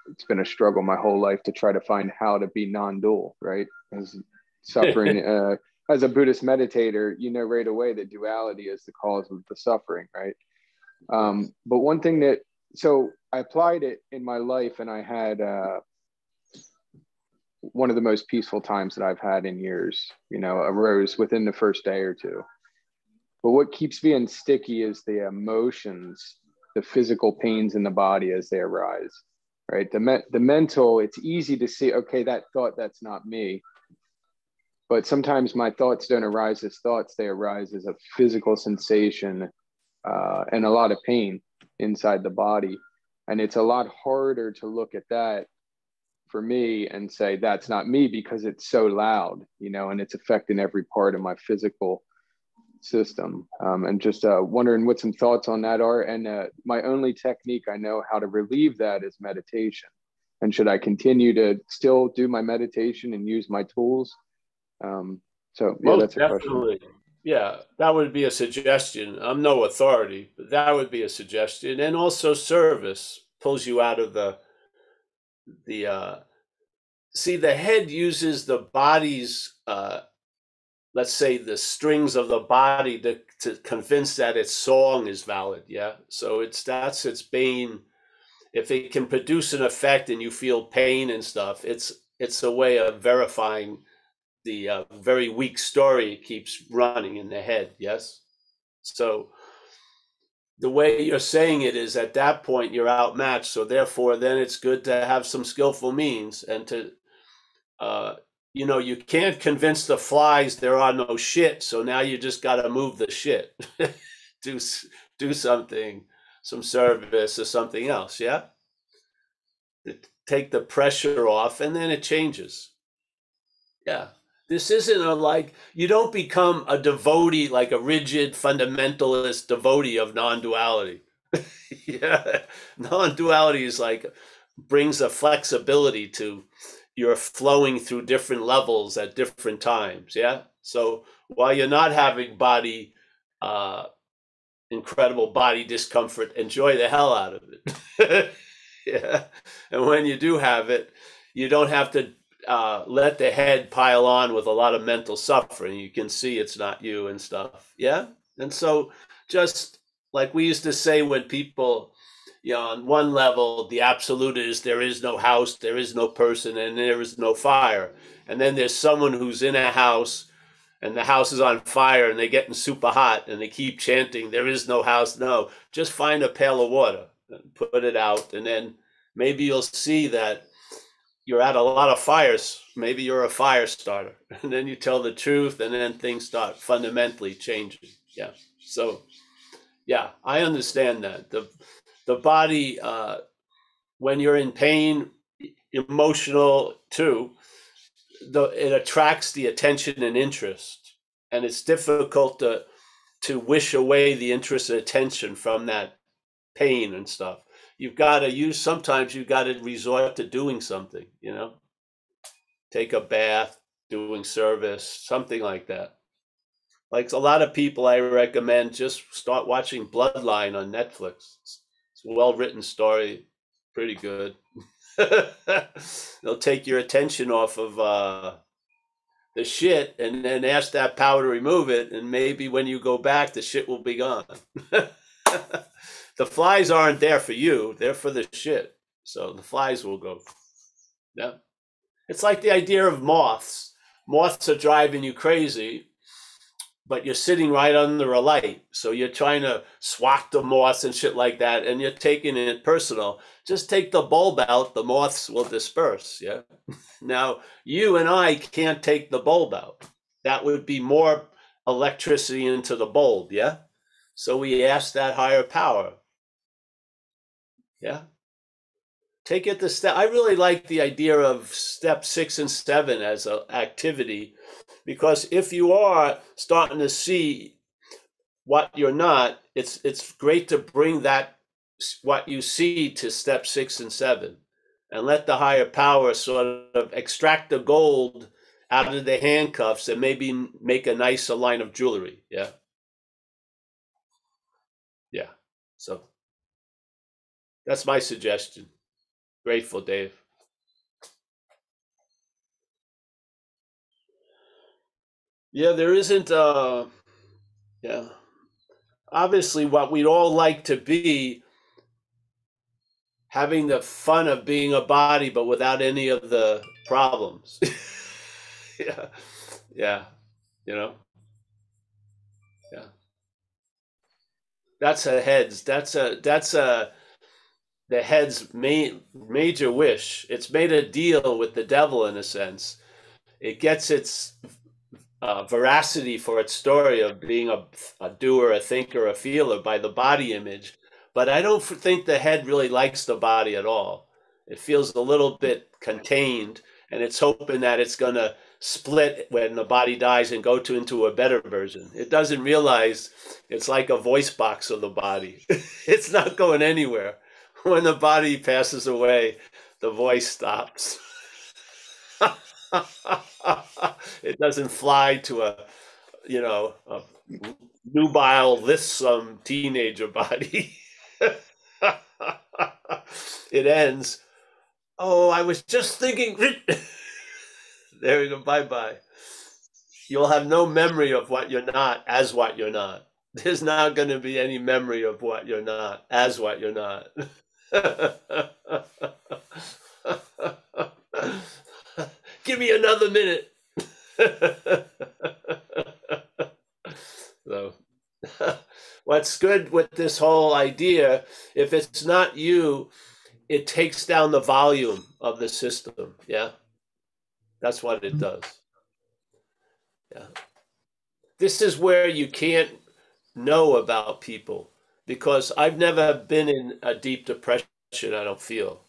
it's been a struggle my whole life to try to find how to be non-dual, right? As suffering, as a Buddhist meditator, right away that duality is the cause of the suffering, right? But one thing so I applied it in my life, and I had one of the most peaceful times that I've had in years, arose within the first day or two. But what keeps being sticky is the emotions, the physical pains in the body as they arise, right? The mental, it's easy to see, okay, that thought, that's not me. But sometimes my thoughts don't arise as thoughts, they arise as a physical sensation and a lot of pain inside the body. And it's a lot harder to look at that for me and say, that's not me, because it's so loud, and it's affecting every part of my physical system. And just wondering what some thoughts on that are. And my only technique I know how to relieve that is meditation. And should I continue to still do my meditation and use my tools? So yeah, that's a question. Yeah, that would be a suggestion. I'm no authority, but that would be a suggestion. And also service pulls you out of the see, the head uses the body's let's say the strings of the body to convince that its song is valid. Yeah. So that's its bane. If it can produce an effect and you feel pain and stuff, it's a way of verifying the very weak story it keeps running in the head. Yes. So the way you're saying it is, at that point you're outmatched. So therefore, then it's good to have some skillful means and to, you can't convince the flies there are no shit. So now you just got to move the shit, do something, some service or something else. Yeah. Take the pressure off, and then it changes. Yeah. This isn't you don't become a devotee, like a rigid fundamentalist devotee of non-duality. Yeah. Non-duality is brings a flexibility to your flowing through different levels at different times. Yeah. So while you're not having incredible body discomfort, enjoy the hell out of it. Yeah. And when you do have it, you don't have to let the head pile on with a lot of mental suffering. You can see it's not you and stuff. Yeah. And so just like we used to say when people on one level, the absolute is there is no house, there is no person, and there is no fire. And then there's someone who's in a house and the house is on fire and they're getting super hot and they keep chanting, there is no house. No, just find a pail of water and put it out. And then maybe you'll see that you're at a lot of fires. Maybe you're a fire starter. And then you tell the truth and then things start fundamentally changing. Yeah. So, yeah, I understand that. The body, when you're in pain, emotional too, it attracts the attention and interest. And it's difficult to wish away the interest and attention from that pain and stuff. Sometimes you've got to resort to doing something, take a bath, doing service, something like that. Like a lot of people, I recommend just start watching Bloodline on Netflix. It's a well-written story, pretty good. They'll take your attention off of the shit and then ask that power to remove it, and maybe when you go back, the shit will be gone. The flies aren't there for you, they're for the shit. So the flies will go. Yeah. It's like the idea of moths. Moths are driving you crazy, but you're sitting right under a light. So you're trying to swat the moths and shit like that, and you're taking it personal. Just take the bulb out, the moths will disperse, yeah? Now, you and I can't take the bulb out. That would be more electricity into the bulb, yeah? So we ask that higher power. Yeah? Take it to step. I really like the idea of step 6 and 7 as an activity, because if you are starting to see what you're not, it's great to bring that what you see to step 6 and 7 and let the higher power sort of extract the gold out of the handcuffs and maybe make a nicer line of jewelry. Yeah. Yeah. So that's my suggestion. Grateful, Dave. Yeah, there isn't yeah. Obviously what we'd all like to be, having the fun of being a body but without any of the problems. Yeah. Yeah. Yeah. That's the head's major wish. It's made a deal with the devil in a sense. It gets its veracity for its story of being a doer, a thinker, a feeler by the body image. But I don't think the head really likes the body at all. It feels a little bit contained, and it's hoping that it's going to split when the body dies and go into a better version. It doesn't realize it's like a voice box of the body. It's not going anywhere. When the body passes away, the voice stops. It doesn't fly to a nubile, lissome teenager body. It ends. Oh, I was just thinking. There we go. Bye-bye. You'll have no memory of what you're not as what you're not. There's not going to be any memory of what you're not as what you're not. Give me another minute. So, what's good with this whole idea, if it's not you, it takes down the volume of the system. Yeah. That's what it does. Yeah. This is where you can't know about people, because I've never been in a deep depression, I don't feel.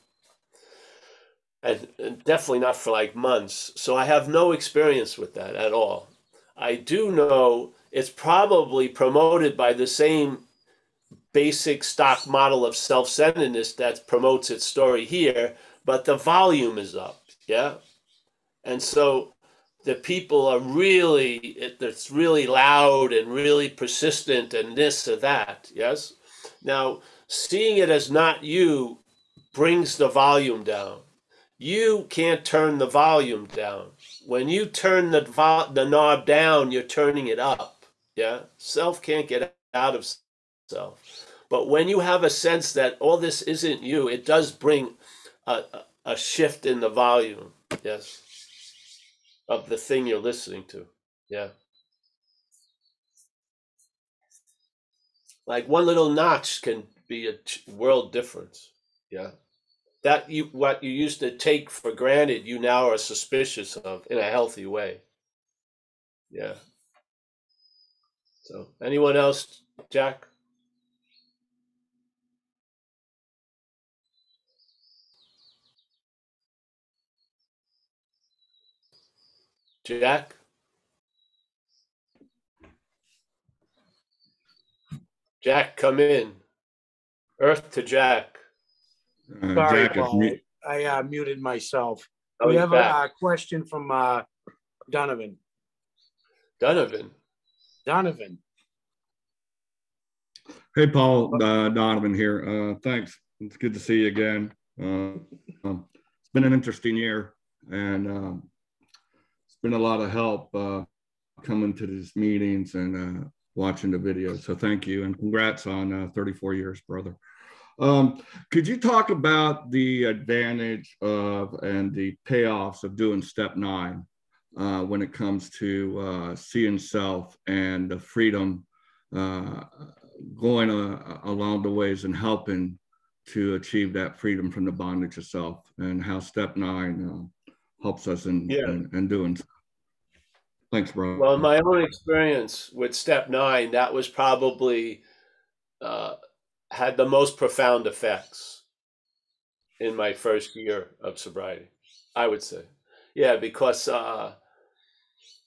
And definitely not for like months. So I have no experience with that at all. I do know it's probably promoted by the same basic stock model of self-centeredness that promotes its story here, but the volume is up. Yeah. And so the people are it's really loud and really persistent and this or that. Yes. Now, seeing it as not you brings the volume down. You can't turn the volume down. When you turn the knob down, you're turning it up. Yeah. Self can't get out of self. But when you have a sense that all this isn't you, it does bring a shift in the volume, yes, of the thing you're listening to. Yeah. Like one little notch can be a world difference. Yeah. That what you used to take for granted, you now are suspicious of in a healthy way. Yeah. So anyone else, Jack? Jack? Jack, come in. Earth to Jack. Sorry, Jack is Paul. me. I muted myself. Oh, We he's have back. a question from Donovan. Donovan. Donovan. Hey, Paul, Donovan here. Thanks. It's good to see you again. It's been an interesting year, and it's been a lot of help coming to these meetings and watching the videos. So thank you, and congrats on 34 years, brother. Could you talk about the advantage of and the payoffs of doing step 9 when it comes to seeing self and the freedom going along the ways and helping to achieve that freedom from the bondage of self, and how step 9 helps us in doing so? Thanks, bro. Well, in my own experience with step 9, that was probably had the most profound effects in my first year of sobriety, I would say. Yeah, because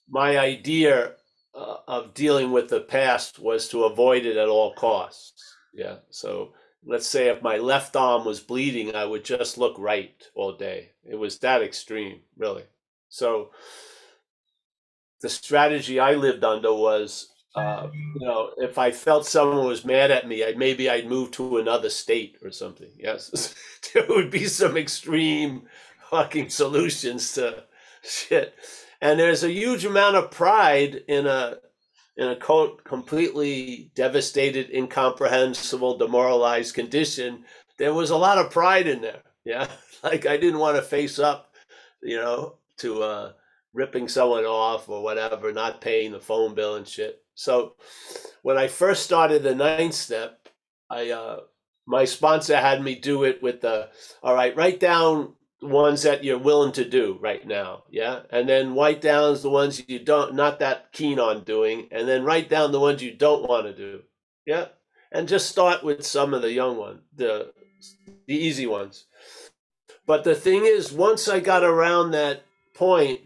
my idea of dealing with the past was to avoid it at all costs. Yeah. So let's say if my left arm was bleeding, I would just look right all day. It was that extreme, really. So the strategy I lived under was, if I felt someone was mad at me, maybe I'd move to another state or something. Yes. There would be some extreme fucking solutions to shit. And there's a huge amount of pride in a completely devastated, incomprehensible, demoralized condition. There was a lot of pride in there. Yeah. Like I didn't want to face up, to ripping someone off or whatever, not paying the phone bill and shit. So when I first started the 9th step, my sponsor had me do it with all right, write down ones that you're willing to do right now, yeah, and then write down the ones you not that keen on doing, and then write down the ones you don't want to do, yeah, and just start with some of the young ones, the easy ones. But the thing is, once I got around that point,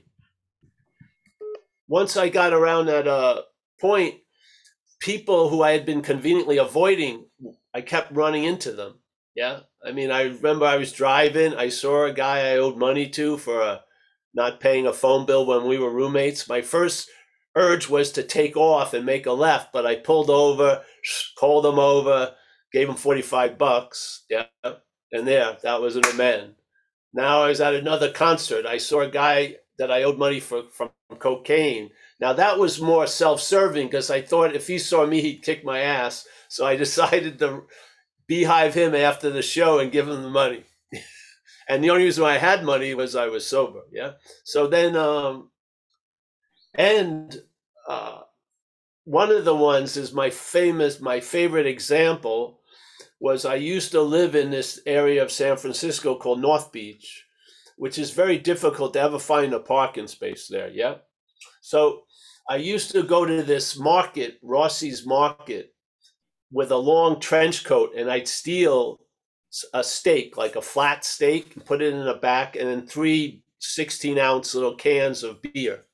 people who I had been conveniently avoiding, I kept running into them. Yeah. I mean, I remember I was driving. I saw a guy I owed money to for not paying a phone bill when we were roommates. My first urge was to take off and make a left, but I pulled over, called him over, gave him $45. Yeah. And that was an amend. Now I was at another concert. I saw a guy that I owed money from cocaine. Now that was more self-serving because I thought if he saw me, he'd kick my ass. So I decided to beehive him after the show and give him the money. And the only reason why I had money was I was sober. Yeah. So then, one of the ones is my favorite example was I used to live in this area of San Francisco called North Beach, which is very difficult to ever find a parking space there. Yeah. So I used to go to this market, Rossi's Market, with a long trench coat, and I'd steal a steak, like a flat steak, and put it in the back, and then 3 16-ounce little cans of beer.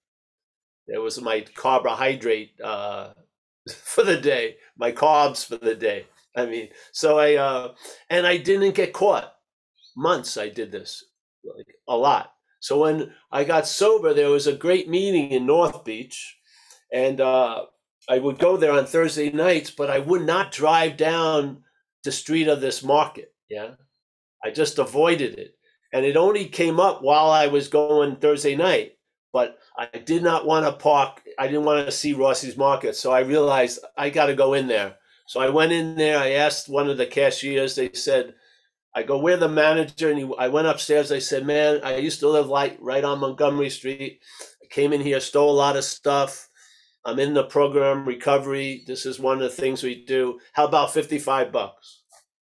There was my carbohydrate for the day, my carbs for the day. I mean, so I didn't get caught. Months I did this, like a lot. So when I got sober, there was a great meeting in North Beach, and I would go there on Thursday nights, but I would not drive down the street of this market. Yeah. I just avoided it. And it only came up while I was going Thursday night, but I did not want to park. I didn't want to see Rossi's Market. So I realized I got to go in there. So I went in there. I asked one of the cashiers. They said, I go, we're the manager. And I went upstairs. I said, man, I used to live right on Montgomery Street. I came in here, stole a lot of stuff. I'm in the program recovery. This is one of the things we do. How about $55?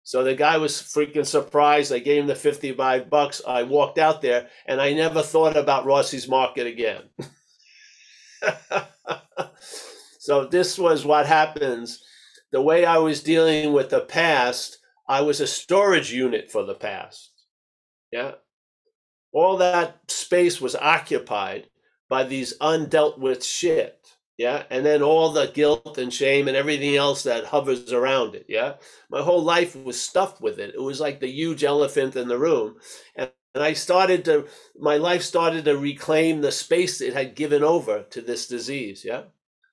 So the guy was freaking surprised. I gave him the $55. I walked out there and I never thought about Rossi's Market again. So this was what happens. The way I was dealing with the past, I was a storage unit for the past. Yeah. All that space was occupied by these undealt with shit. Yeah. And then all the guilt and shame and everything else that hovers around it. Yeah. My whole life was stuffed with it. It was like the huge elephant in the room. And my life started to reclaim the space it had given over to this disease. Yeah.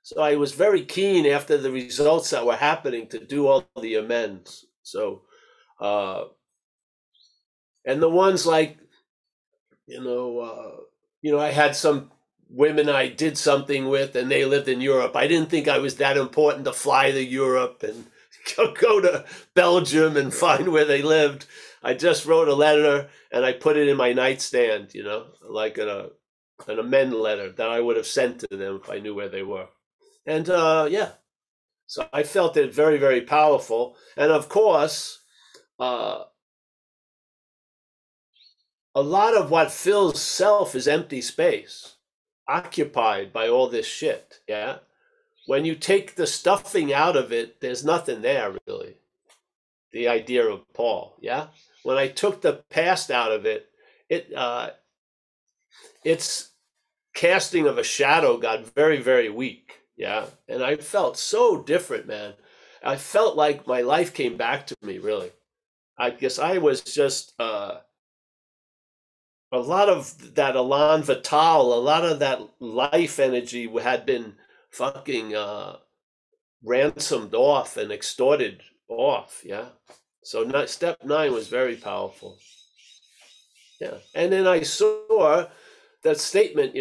So I was very keen after the results that were happening to do all the amends. So, and the ones like, I had some women I did something with and they lived in Europe. I didn't think I was that important to fly to Europe and go to Belgium and find where they lived. I just wrote a letter and I put it in my nightstand, like an amend letter that I would have sent to them if I knew where they were. And so I felt it very, very powerful. And of course, a lot of what fills self is empty space, occupied by all this shit. Yeah. When you take the stuffing out of it, there's nothing there really. The idea of Paul. Yeah. When I took the past out of it, its casting of a shadow got very, very weak. Yeah. And I felt so different, man. I felt like my life came back to me, really. I guess I was just a lot of that elan vital, a lot of that life energy had been fucking ransomed off and extorted off. Yeah. So step 9 was very powerful. Yeah. And then I saw that statement,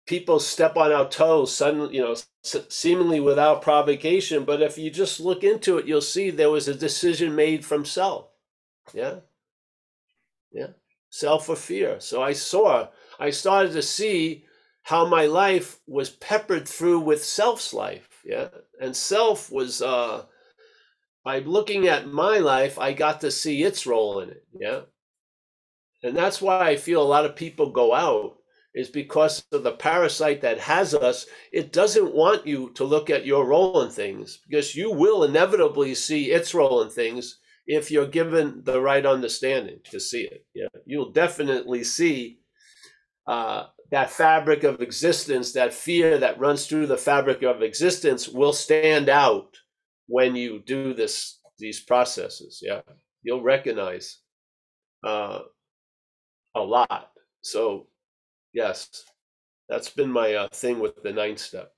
people step on our toes suddenly, seemingly without provocation. But if you just look into it, you'll see there was a decision made from self. Yeah. Yeah. Self or fear. So I started to see how my life was peppered through with self's life. Yeah. And self was, by looking at my life, I got to see its role in it. Yeah. And that's why I feel a lot of people go out, is because of the parasite that has us. It doesn't want you to look at your role in things, because you will inevitably see its role in things if you're given the right understanding to see it. Yeah, you'll definitely see that fabric of existence, that fear that runs through the fabric of existence will stand out when you do these processes. Yeah, you'll recognize a lot. So yes, that's been my thing with the 9th step.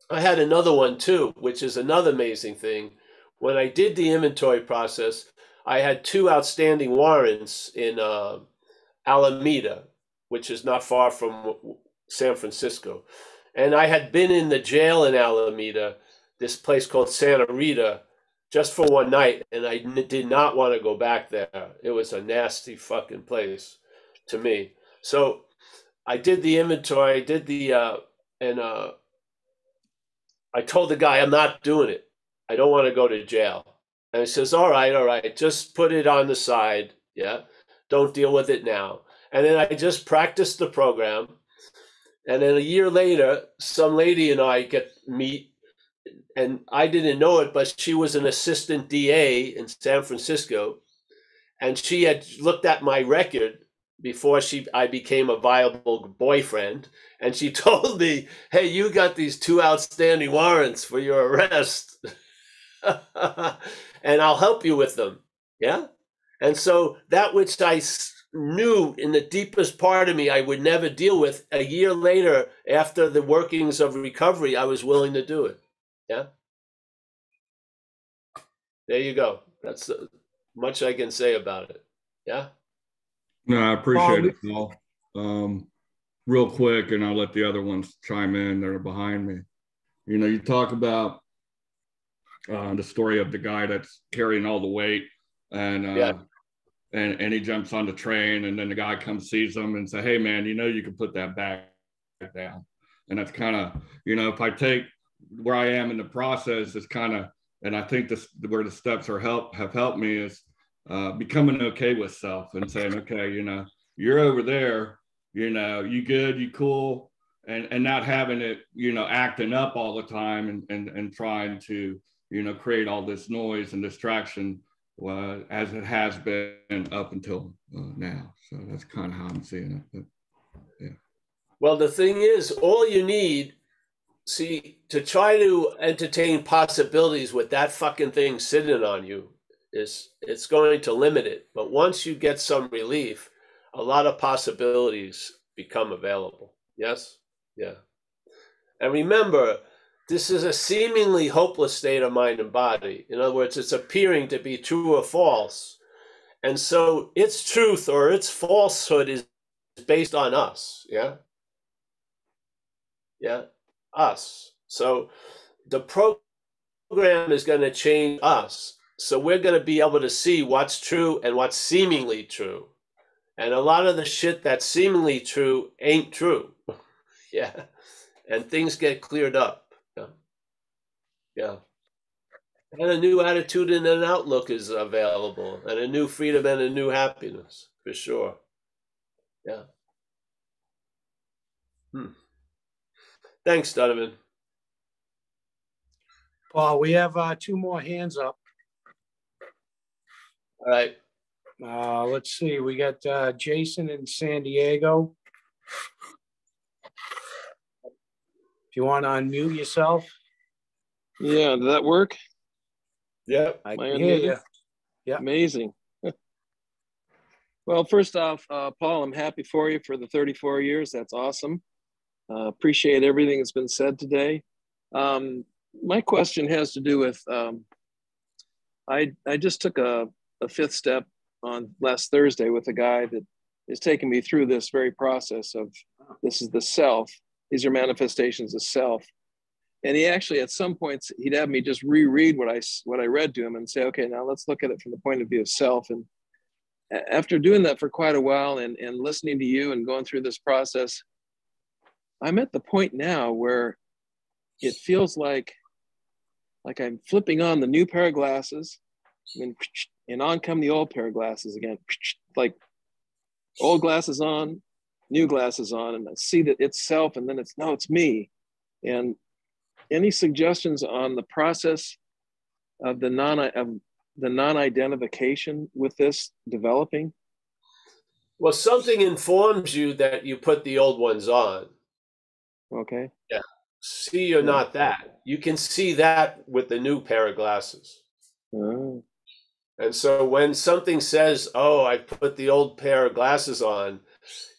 I had another one too, which is another amazing thing. When I did the inventory process, I had 2 outstanding warrants in Alameda, which is not far from San Francisco. And I had been in the jail in Alameda, this place called Santa Rita, just for one night. And I did not want to go back there. It was a nasty fucking place to me. So I did the inventory, I did I told the guy, I'm not doing it. I don't want to go to jail. And he says, all right, just put it on the side. Yeah. Don't deal with it now. And then I just practiced the program. And then a year later, some lady and I meet, and I didn't know it, but she was an assistant DA in San Francisco. And she had looked at my record before I became a viable boyfriend. And she told me, hey, you got these 2 outstanding warrants for your arrest. And I'll help you with them. Yeah. And so that which I knew in the deepest part of me I would never deal with, a year later, after the workings of recovery, I was willing to do it. Yeah. There you go. That's much I can say about it. Yeah. No, I appreciate it, Paul. Real quick, and I'll let the other ones chime in. They're behind me. You know, you talk about the story of the guy that's carrying all the weight, and and he jumps on the train, and then the guy comes, sees him, and say, "Hey, man, you know you can put that back down." And that's kind of, you know, if I take where I am in the process, it's kind of, and I think this where the steps have helped me is becoming okay with self and saying, okay, you know, you're over there, you know, you good, you cool, and not having it, you know, acting up all the time and trying to, you know, create all this noise and distraction as it has been up until now. So that's kind of how I'm seeing it. But, yeah. Well, the thing is, all you need, see, to try to entertain possibilities with that fucking thing sitting on you it's going to limit it. But once you get some relief, a lot of possibilities become available. Yes? Yeah. And remember, this is a seemingly hopeless state of mind and body. In other words, it's appearing to be true or false. And so its truth or its falsehood is based on us. Yeah? Yeah? Us. So the program is going to change us. So we're going to be able to see what's true and what's seemingly true. And a lot of the shit that's seemingly true ain't true. Yeah. And things get cleared up. Yeah. Yeah. And a new attitude and an outlook is available, and a new freedom and a new happiness, for sure. Yeah. Thanks, Donovan. Paul, we have 2 more hands up. All right. Let's see. We got Jason in San Diego. If you want to unmute yourself. Yeah, did that work? Yeah. I can hear you. Yeah. Amazing. Well, first off, Paul, I'm happy for you for the 34 years. That's awesome. Appreciate everything that's been said today. My question has to do with, I just took a 5th step on last Thursday with a guy that is taking me through this very process of, this is the self. These are manifestations of self. And he actually, at some points, he'd have me just reread what I read to him and say, okay, now let's look at it from the point of view of self. And after doing that for quite a while and listening to you and going through this process, I'm at the point now where it feels like I'm flipping on the new pair of glasses and on come the old pair of glasses again, like old glasses on, new glasses on, and I see that it's self, and then it's me. And any suggestions on the process of the non-identification with this developing? Well, something informs you that you put the old ones on. Okay. Yeah. See, you're not that. You can see that with the new pair of glasses. Oh. And so when something says, oh, I put the old pair of glasses on,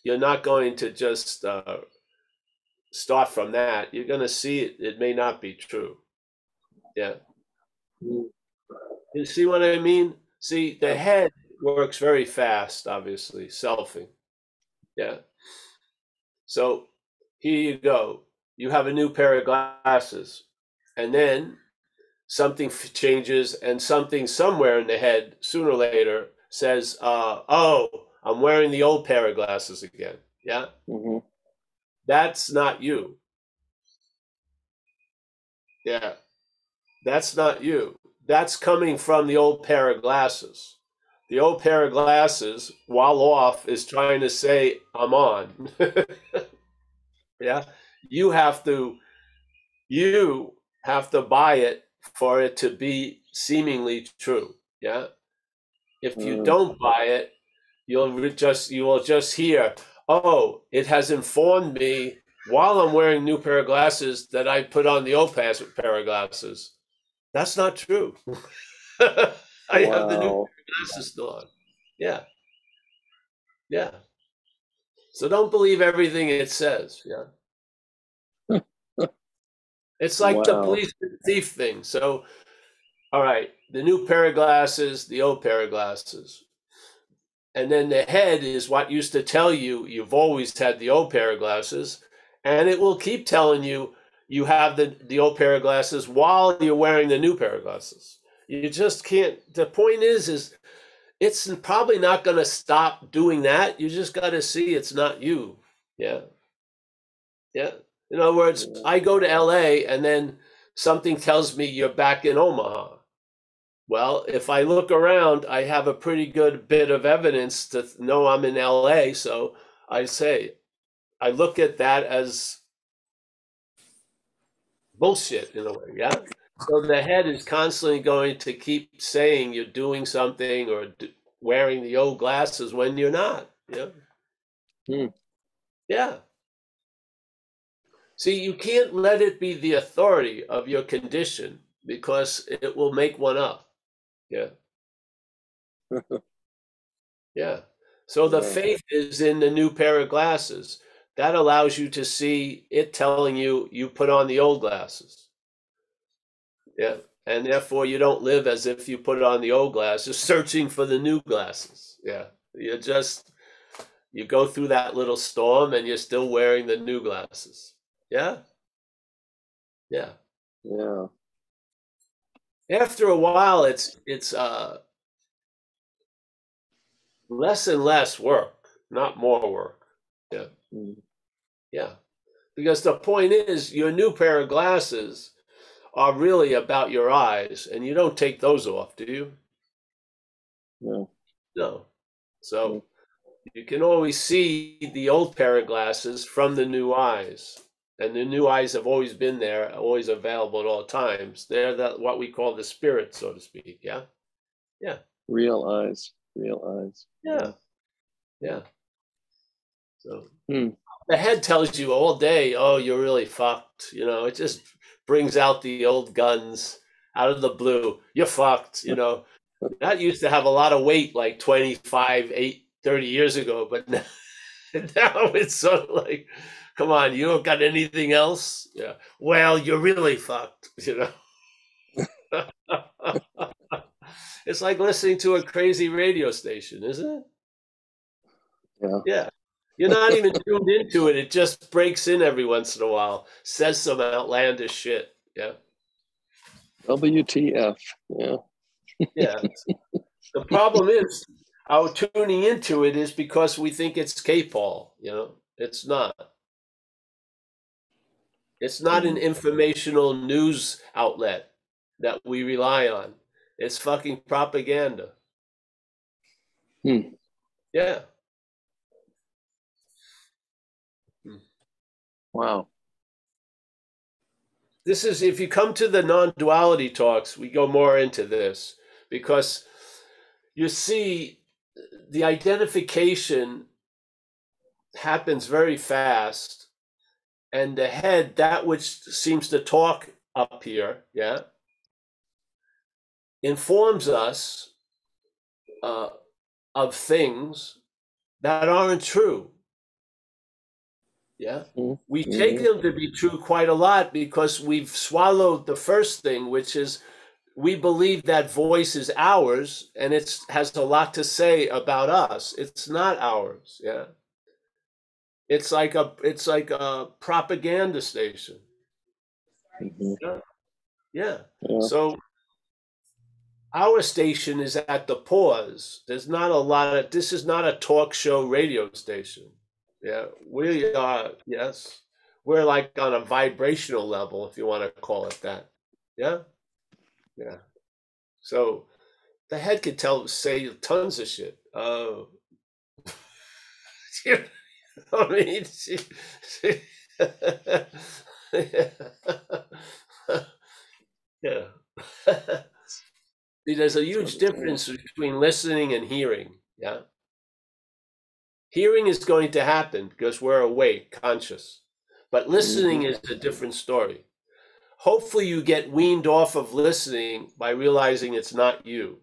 you're not going to just start from that. You're going to see it. It may not be true. Yeah. You see what I mean? See, the head works very fast, obviously, selfing. Yeah. So here you go. You have a new pair of glasses, and then something changes, and something somewhere in the head, sooner or later, says, oh, I'm wearing the old pair of glasses again. Yeah? Mm-hmm. That's not you. Yeah. That's not you. That's coming from the old pair of glasses. The old pair of glasses, while off, is trying to say, I'm on. Yeah? You have to buy it for it to be seemingly true. Yeah? If you don't buy it, you will just hear, oh, it has informed me while I'm wearing new pair of glasses that I put on the old pair of glasses. That's not true. I have the new pair of glasses still on. Yeah. Yeah. So don't believe everything it says. Yeah. It's like the police and thief thing. So, all right, the new pair of glasses, the old pair of glasses. And then the head is what used to tell you you've always had the old pair of glasses. And it will keep telling you you have the old pair of glasses while you're wearing the new pair of glasses. You just can't. The point is it's probably not going to stop doing that. You just got to see it's not you. Yeah. Yeah. In other words, I go to LA and then something tells me you're back in Omaha. Well, if I look around, I have a pretty good bit of evidence to know I'm in LA. So I look at that as bullshit in a way. Yeah. So the head is constantly going to keep saying you're doing something or wearing the old glasses when you're not. Yeah. Yeah. See, you can't let it be the authority of your condition because it will make one up. Yeah. Yeah. So the faith is in the new pair of glasses. That allows you to see it telling you you put on the old glasses. Yeah. And therefore you don't live as if you put on the old glasses, searching for the new glasses. Yeah. You go through that little storm and you're still wearing the new glasses. Yeah. Yeah. Yeah. After a while, it's less and less work, not more work. Yeah. Yeah. Because the point is, your new pair of glasses are really about your eyes, and you don't take those off, do you? No. No. So you can always see the old pair of glasses from the new eyes. And the new eyes have always been there, always available at all times. They're what we call the spirit, so to speak. Yeah. Yeah. Real eyes. Real eyes. Yeah. Yeah. So the head tells you all day, oh, you're really fucked. You know, it just brings out the old guns out of the blue. You're fucked. You know, that used to have a lot of weight like 25, 30 years ago. But now it's sort of like, come on, you don't got anything else? Yeah. Well, you're really fucked. You know, it's like listening to a crazy radio station, isn't it? Yeah. Yeah. You're not even tuned into it. It just breaks in every once in a while, says some outlandish shit. Yeah. WTF. Yeah. Yeah. The problem is our tuning into it is because we think it's K-Paul, you know. It's not. It's not an informational news outlet that we rely on. It's fucking propaganda. Yeah. Wow. This is, if you come to the non-duality talks, we go more into this because you see the identification happens very fast, and the head, that which seems to talk up here, yeah, informs us of things that aren't true. Yeah. We take them to be true quite a lot because we've swallowed the first thing, which is we believe that voice is ours and it has a lot to say about us. It's not ours. Yeah. It's like a propaganda station. Yeah. Yeah. So our station is at the pause. There's not a lot of, this is not a talk show radio station. Yeah, we are, yes. We're like on a vibrational level, if you want to call it that. Yeah? Yeah. So the head could say tons of shit. Oh. You know what I mean? Yeah. See, there's a huge difference between listening and hearing. Yeah. Hearing is going to happen because we're awake, conscious. But listening is a different story. Hopefully you get weaned off of listening by realizing it's not you.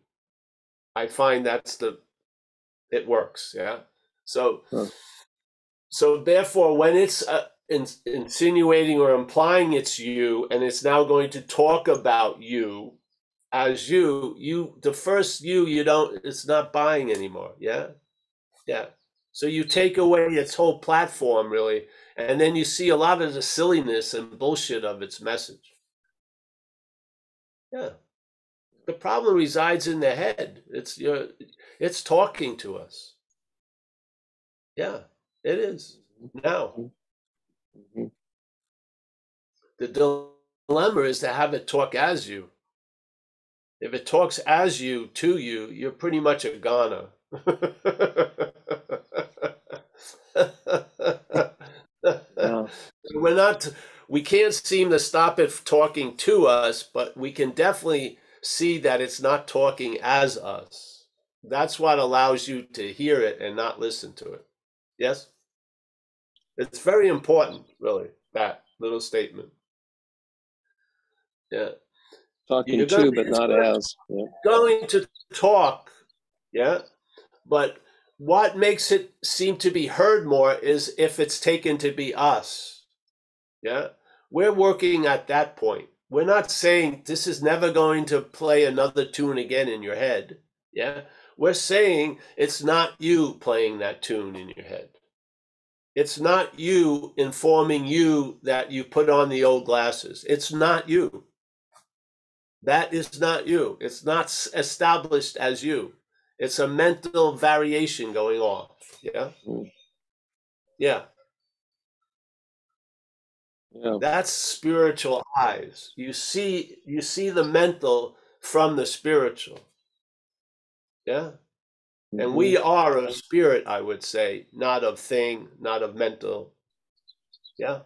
I find it works, yeah? So therefore, when it's insinuating or implying it's you, and it's now going to talk about you as you, the first you don't, it's not buying anymore, yeah? Yeah. So you take away its whole platform, really, and then you see a lot of the silliness and bullshit of its message. Yeah. The problem resides in the head. It's talking to us. Yeah, it is. Now, the dilemma is to have it talk as you. If it talks as you, to you, you're pretty much a goner. Yeah. We can't seem to stop it talking to us, but we can definitely see that it's not talking as us. That's what allows you to hear it and not listen to it. Yes? It's very important, really, that little statement. Yeah. Talking to, but not as. Yeah. Going to talk, yeah, but what makes it seem to be heard more is if it's taken to be us. Yeah, we're working at that point. We're not saying this is never going to play another tune again in your head. Yeah, we're saying it's not you playing that tune in your head. It's not you informing you that you put on the old glasses. It's not you. That is not you. It's not established as you. It's a mental variation going off. Yeah. Yeah. Yeah. That's spiritual eyes. You see the mental from the spiritual. Yeah. And we are a spirit, I would say, not of thing, not of mental. Yeah.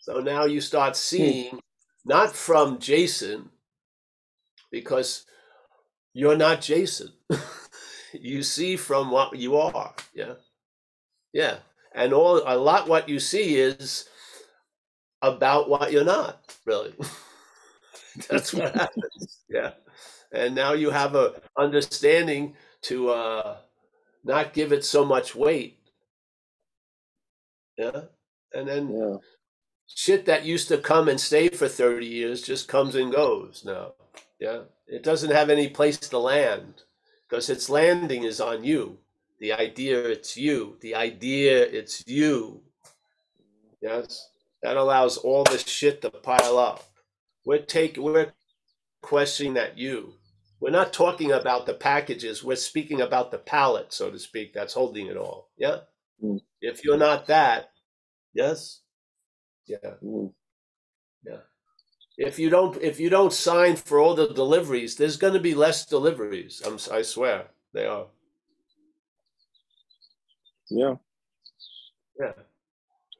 So now you start seeing, not from Jason, because you're not Jason. You see from what you are. Yeah. Yeah. And a lot what you see is about what you're not, really. That's what happens. Yeah. And now you have a understanding to not give it so much weight. Yeah. And then shit that used to come and stay for 30 years just comes and goes now. Yeah. It doesn't have any place to land because its landing is on you. The idea it's you. The idea it's you. Yes. That allows all this shit to pile up. We're questioning that you. We're not talking about the packages. We're speaking about the palette, so to speak, that's holding it all. Yeah. If you're not that, yes. Yeah. Yeah. If you don't sign for all the deliveries, there's going to be less deliveries. I swear they are. Yeah. Yeah.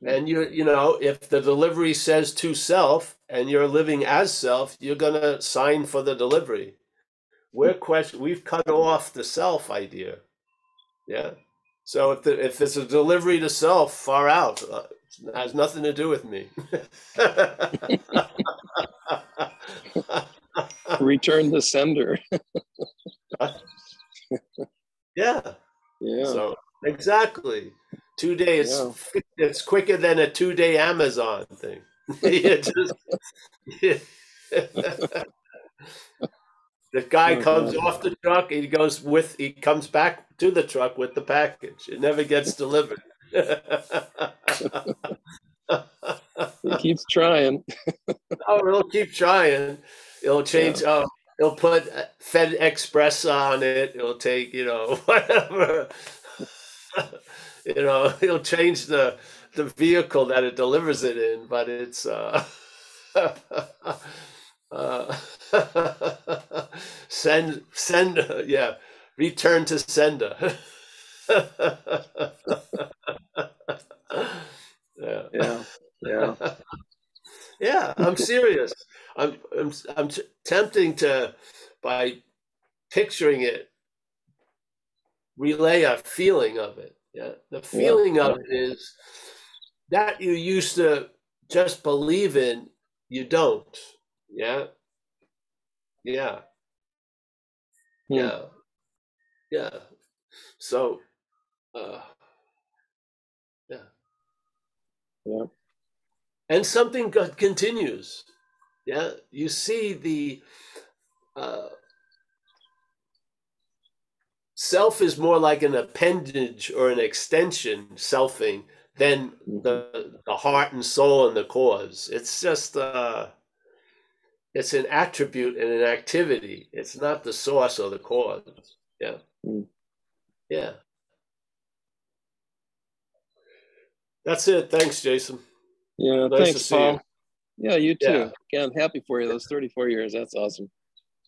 And you know, if the delivery says to self and you're living as self, you're going to sign for the delivery. We've cut off the self idea. Yeah. So if there's a delivery to self, far out. It has nothing to do with me. Return the sender. Yeah. Yeah. So exactly. 2 days. It's quicker than a 2-day Amazon thing. The guy comes off the truck. He comes back to the truck with the package. It never gets delivered. He keeps trying. Oh, he'll keep trying. He'll change. He'll put Fed Express on it. He'll take, whatever. He'll change the vehicle that it delivers it in, but it's return to sender. Yeah, I'm serious. I'm tempting to, by picturing it, relay a feeling of it. Yeah, the feeling of it is that you used to just believe in, you don't. Yeah. Yeah. Yeah. Yeah. So, yeah. And something continues. Yeah. You see the self is more like an appendage or an extension, selfing, than the heart and soul and the cause. It's just it's an attribute and an activity. It's not the source or the cause. Yeah. Yeah. That's it. Thanks, Jason. Yeah, Nice thanks, to see Paul. you. Yeah, you too. Yeah. Again, happy for you. Those 34 years. That's awesome.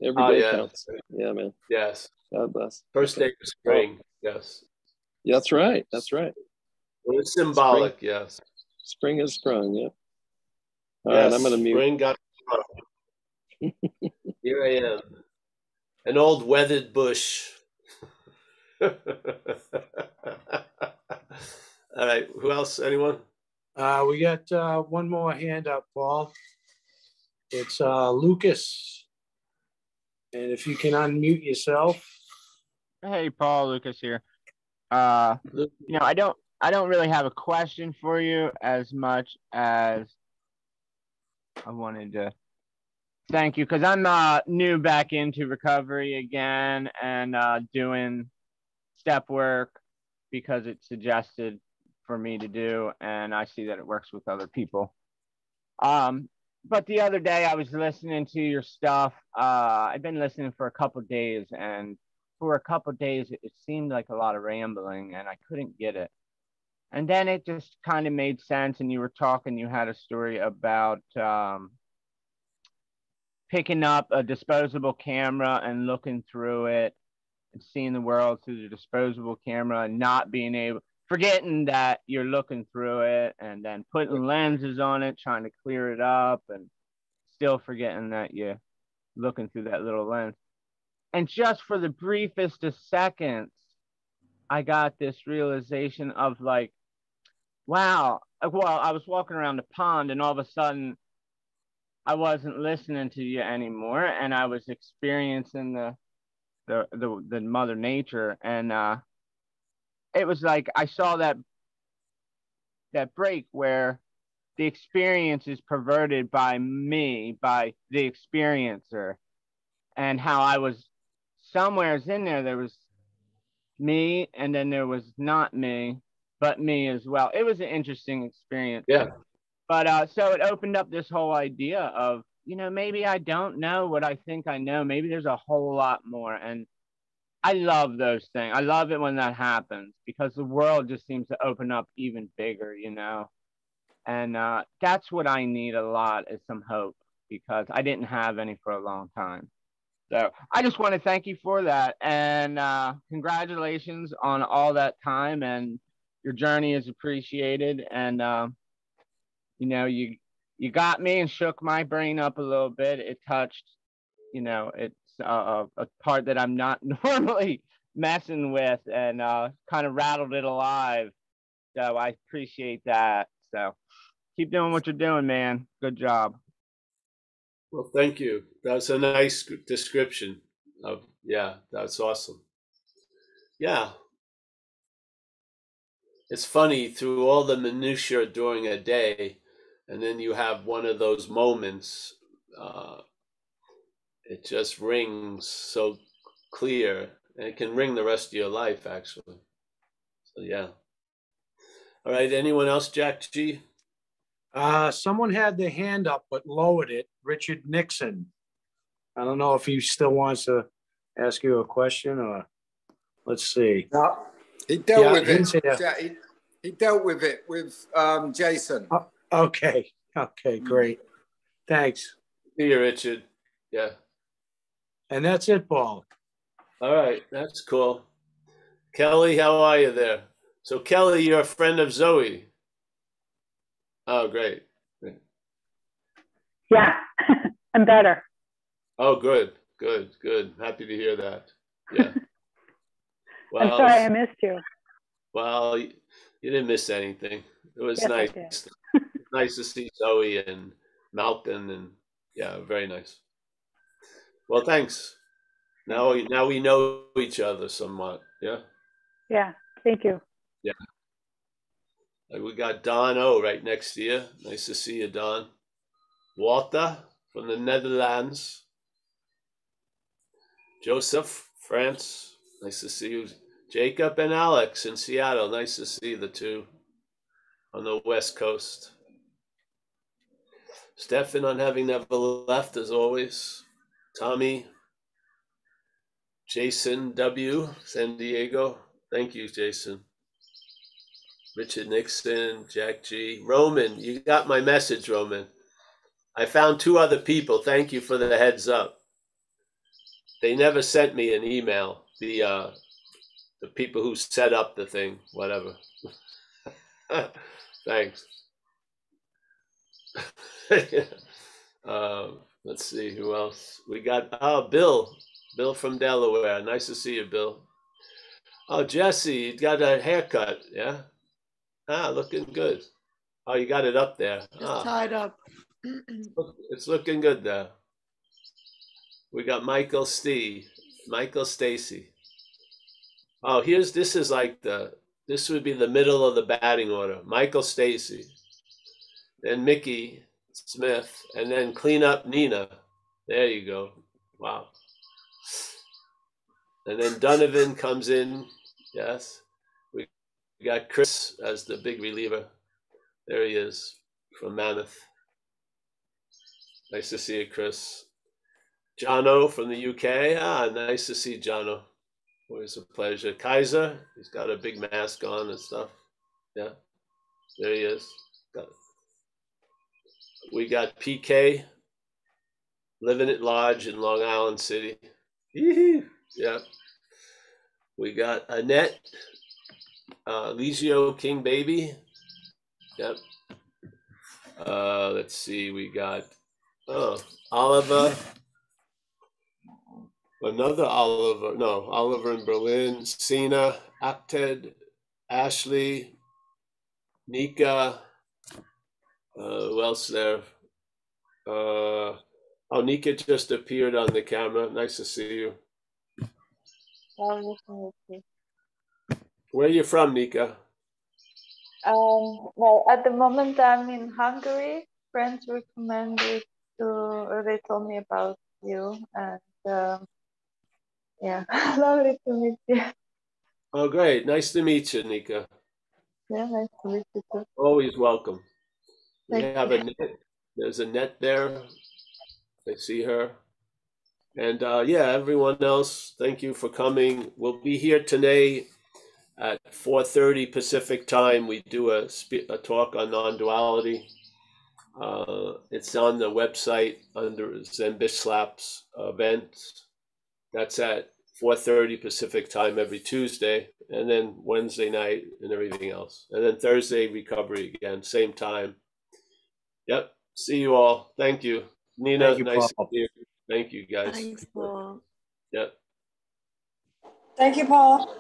Every Oh, day yeah. counts. Yeah, man. Yes. God bless. First day of spring. Yes. Yeah, that's right. That's right. Well, it's symbolic. Spring. Yes. Spring has sprung. Yeah. All yes. right, I'm going to mute. Spring got sprung. Here I am. An old weathered bush. All right. Who else? Anyone? We got one more hand up, Paul. It's Lucas. And if you can unmute yourself. Hey, Paul, Lucas here. You know, I don't really have a question for you as much as I wanted to thank you, because I'm new back into recovery again and doing step work because it's suggested for me to do, and I see that it works with other people. But the other day I was listening to your stuff. I've been listening for a couple of days, and for a couple of days it seemed like a lot of rambling and I couldn't get it. And then it just kind of made sense, and you were talking, you had a story about picking up a disposable camera and looking through it and seeing the world through the disposable camera and not being able, forgetting that you're looking through it, and then putting lenses on it, trying to clear it up, and still forgetting that you're looking through that little lens. And just for the briefest of seconds, I got this realization of like, wow, well, I was walking around the pond and all of a sudden I wasn't listening to you anymore, and I was experiencing the Mother Nature, and it was like I saw that break where the experience is perverted by me, by the experiencer, and how I was somewheres in there was me, and then there was not me, but me as well. It was an interesting experience. Yeah. But so it opened up this whole idea of, you know, maybe I don't know what I think I know. Maybe there's a whole lot more. And I love those things. I love it when that happens, because the world just seems to open up even bigger, you know. And that's what I need a lot, is some hope, because I didn't have any for a long time. So I just want to thank you for that. And congratulations on all that time, and your journey is appreciated. And, you know, you got me and shook my brain up a little bit. It touched, you know, it's a part that I'm not normally messing with, and kind of rattled it alive. So I appreciate that. So keep doing what you're doing, man. Good job. Well, thank you. That's a nice description of, yeah, that's awesome. Yeah. It's funny, through all the minutiae during a day, and then you have one of those moments, it just rings so clear, and it can ring the rest of your life, actually. So, yeah. All right, anyone else, Jack G? Someone had their hand up but lowered it. Richard Nixon. I don't know if he still wants to ask you a question, or let's see. No, he dealt with it. He dealt with it with Jason. Okay, great. Thanks. See you, Richard. Yeah. And that's it, Paul. All right, that's cool. Kelly, how are you there? So, Kelly, you're a friend of Zoe. Oh, great. Yeah, I'm better. Oh, good. Happy to hear that. Yeah. Well, I'm sorry I missed you. Well, you didn't miss anything. It was nice. Nice to see Zoe and Malcolm, and yeah, very nice. Well, thanks. Now we know each other somewhat. Yeah. Yeah. Thank you. Yeah. We got Don O right next to you. Nice to see you, Don. Walter from the Netherlands. Joseph, France. Nice to see you. Jacob and Alex in Seattle. Nice to see the two on the West Coast. Stefan on having never left as always. Tommy. Jason W. San Diego. Thank you, Jason. Richard Nixon, Jack G. Roman, you got my message, Roman. I found 2 other people. Thank you for the heads up. They never sent me an email. The people who set up the thing, whatever. Thanks. Let's see who else we got. Oh, Bill from Delaware. Nice to see you, Bill. Oh, Jesse, you got a haircut, yeah? Looking good. Oh, you got it up there. Just tied up. It's looking good there. We got Michael Stacy. Oh, this is like this would be the middle of the batting order. Michael Stacy, then Mickey Smith, and then clean up Nina. There you go. Wow. And then Donovan comes in. Yes. We got Chris as the big reliever. There he is from Mammoth. Nice to see you, Chris. Jono from the UK. Nice to see Jono. Always a pleasure. Kaiser, he's got a big mask on and stuff. Yeah, there he is. We got PK living at Lodge in Long Island City. Yeah. We got Annette, Legio King Baby. Yep. Let's see. We got Oliver. Another Oliver. No, Oliver in Berlin. Sina, Apted, Ashley, Nika. Who else there? Nika just appeared on the camera. Nice to see you. Where are you from, Nika? Well, at the moment I'm in Hungary. Friends recommended they told me about you, and yeah, lovely to meet you. Oh, great. Nice to meet you, Nika. Yeah, nice to meet you too. Always welcome. We Thank have you. a net. There's a net there. I see her. And yeah, everyone else, thank you for coming. We'll be here today at 4:30 Pacific time. We do a talk on non-duality. It's on the website under Zen Bish Slaps events. That's at 4:30 Pacific time every Tuesday, and then Wednesday night and everything else. And then Thursday, recovery again, same time. Yep. See you all. Thank you. Nina, Thank you, nice Paul. to see you. Thank you, guys. Thanks, Paul. Yep. Thank you, Paul.